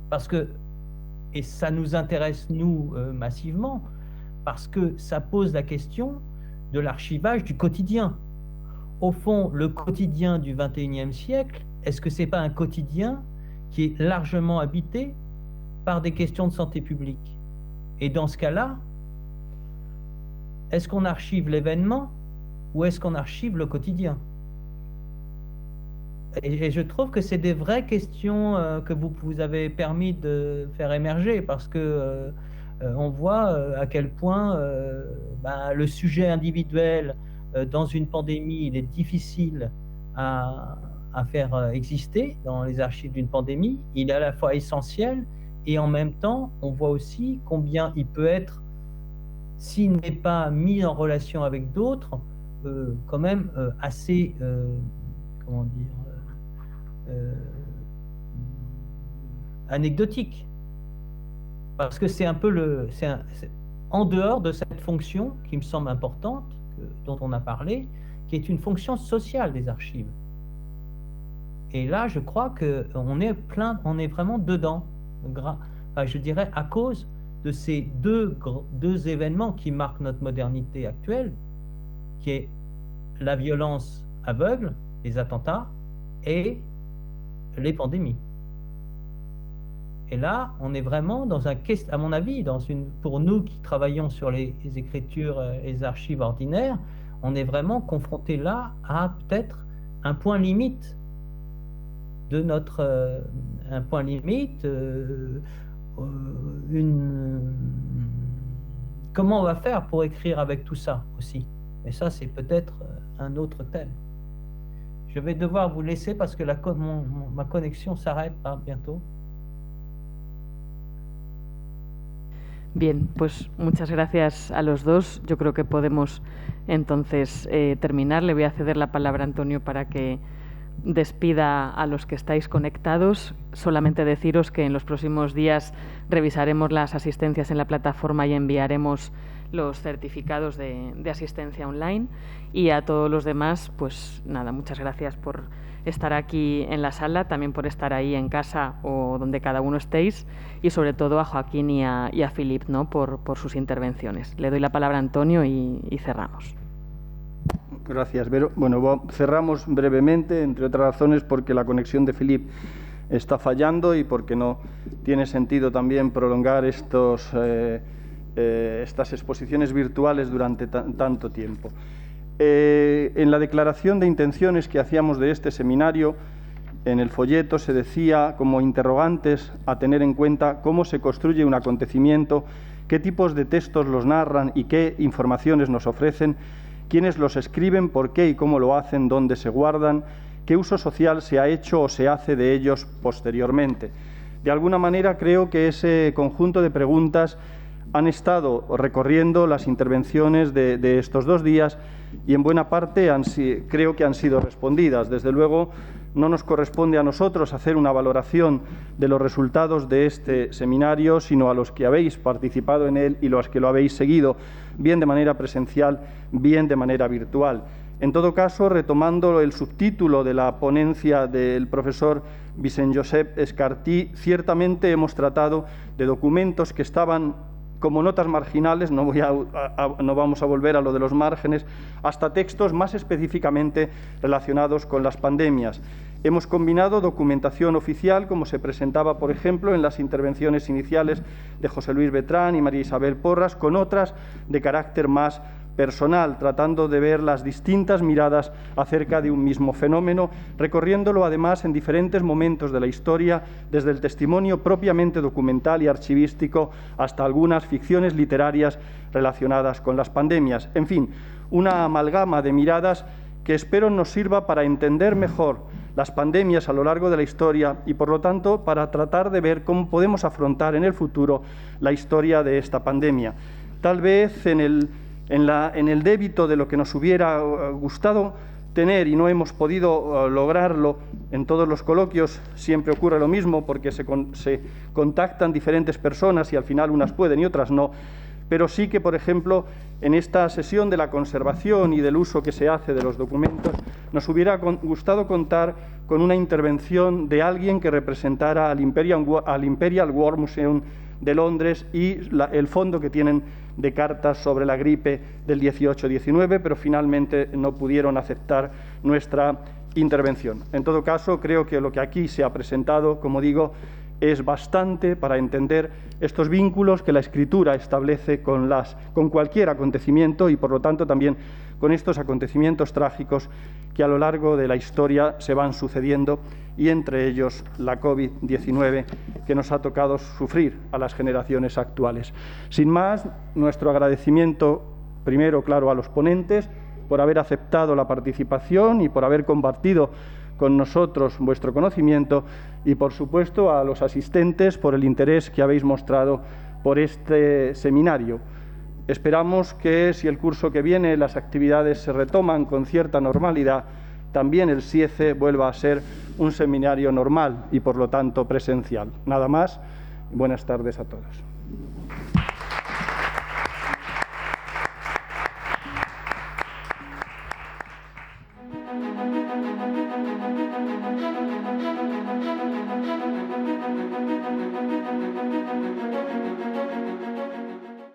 Parce que, et ça nous intéresse, nous, massivement, parce que ça pose la question de l'archivage du quotidien. Au fond, le quotidien du XXIe siècle, est-ce que ce n'est pas un quotidien qui est largement habité par des questions de santé publique? Et dans ce cas-là, est-ce qu'on archive l'événement ou est-ce qu'on archive le quotidien? Et je trouve que c'est des vraies questions que vous avez permis de faire émerger, parce que on voit à quel point le sujet individuel dans une pandémie, il est difficile à faire exister dans les archives d'une pandémie. Il est à la fois essentiel, et en même temps, on voit aussi combien il peut être, s'il n'est pas mis en relation avec d'autres, quand même assez, comment dire, anecdotique. Parce que c'est un peu en dehors de cette fonction qui me semble importante, dont on a parlé, qui est une fonction sociale des archives. Et là, je crois qu'on est vraiment dedans, je dirais à cause de ces deux événements qui marquent notre modernité actuelle, qui est la violence aveugle, les attentats, et les pandémies. Et là, on est vraiment à mon avis, pour nous qui travaillons sur les écritures et les archives ordinaires, on est vraiment confronté là à peut-être un point limite de notre un point limite, comment on va faire pour écrire avec tout ça aussi. Et ça, c'est peut-être un autre thème. Je vais devoir vous laisser parce que ma conexión s'arrête bientôt. Bien, pues muchas gracias a los dos. Yo creo que podemos entonces terminar. Le voy a ceder la palabra a Antonio para que despida a los que estáis conectados. Solamente deciros que en los próximos días revisaremos las asistencias en la plataforma y enviaremos los certificados de asistencia online. Y a todos los demás, pues nada, muchas gracias por estar aquí en la sala, también por estar ahí en casa o donde cada uno estéis, y sobre todo a Joaquín y a Philippe, ¿no? por sus intervenciones. Le doy la palabra a Antonio y cerramos. Gracias, Vero. Bueno, cerramos brevemente, entre otras razones porque la conexión de Philippe está fallando y porque no tiene sentido también prolongar estas exposiciones virtuales durante tanto tiempo. En la declaración de intenciones que hacíamos de este seminario, en el folleto se decía como interrogantes a tener en cuenta cómo se construye un acontecimiento, qué tipos de textos los narran y qué informaciones nos ofrecen, quiénes los escriben, por qué y cómo lo hacen, dónde se guardan, qué uso social se ha hecho o se hace de ellos posteriormente. De alguna manera creo que ese conjunto de preguntas han estado recorriendo las intervenciones de estos 2 días y en buena parte creo que han sido respondidas. Desde luego no nos corresponde a nosotros hacer una valoración de los resultados de este seminario, sino a los que habéis participado en él y los que lo habéis seguido, bien de manera presencial, bien de manera virtual. En todo caso, retomando el subtítulo de la ponencia del profesor Vicent-Josep Escartí, ciertamente hemos tratado de documentos que estaban como notas marginales, no vamos a volver a lo de los márgenes, hasta textos más específicamente relacionados con las pandemias. Hemos combinado documentación oficial, como se presentaba, por ejemplo, en las intervenciones iniciales de José Luis Bertrán y María Isabel Porras, con otras de carácter más personal, tratando de ver las distintas miradas acerca de un mismo fenómeno, recorriéndolo además en diferentes momentos de la historia, desde el testimonio propiamente documental y archivístico hasta algunas ficciones literarias relacionadas con las pandemias. En fin, una amalgama de miradas que espero nos sirva para entender mejor las pandemias a lo largo de la historia y, por lo tanto, para tratar de ver cómo podemos afrontar en el futuro la historia de esta pandemia. Tal vez en el débito de lo que nos hubiera gustado tener y no hemos podido lograrlo en todos los coloquios, siempre ocurre lo mismo porque se contactan diferentes personas y al final unas pueden y otras no, pero sí que, por ejemplo, en esta sesión de la conservación y del uso que se hace de los documentos, nos hubiera gustado contar con una intervención de alguien que representara al Imperial War Museum de Londres y el fondo que tienen de cartas sobre la gripe del 18-19, pero finalmente no pudieron aceptar nuestra intervención. En todo caso, creo que lo que aquí se ha presentado, como digo, es bastante para entender estos vínculos que la escritura establece con cualquier acontecimiento y, por lo tanto, también con estos acontecimientos trágicos que a lo largo de la historia se van sucediendo y entre ellos la COVID-19 que nos ha tocado sufrir a las generaciones actuales. Sin más, nuestro agradecimiento primero, claro, a los ponentes por haber aceptado la participación y por haber compartido con nosotros vuestro conocimiento y, por supuesto, a los asistentes por el interés que habéis mostrado por este seminario. Esperamos que, si el curso que viene las actividades se retoman con cierta normalidad, también el SIECE vuelva a ser un seminario normal y, por lo tanto, presencial. Nada más. Buenas tardes a todos.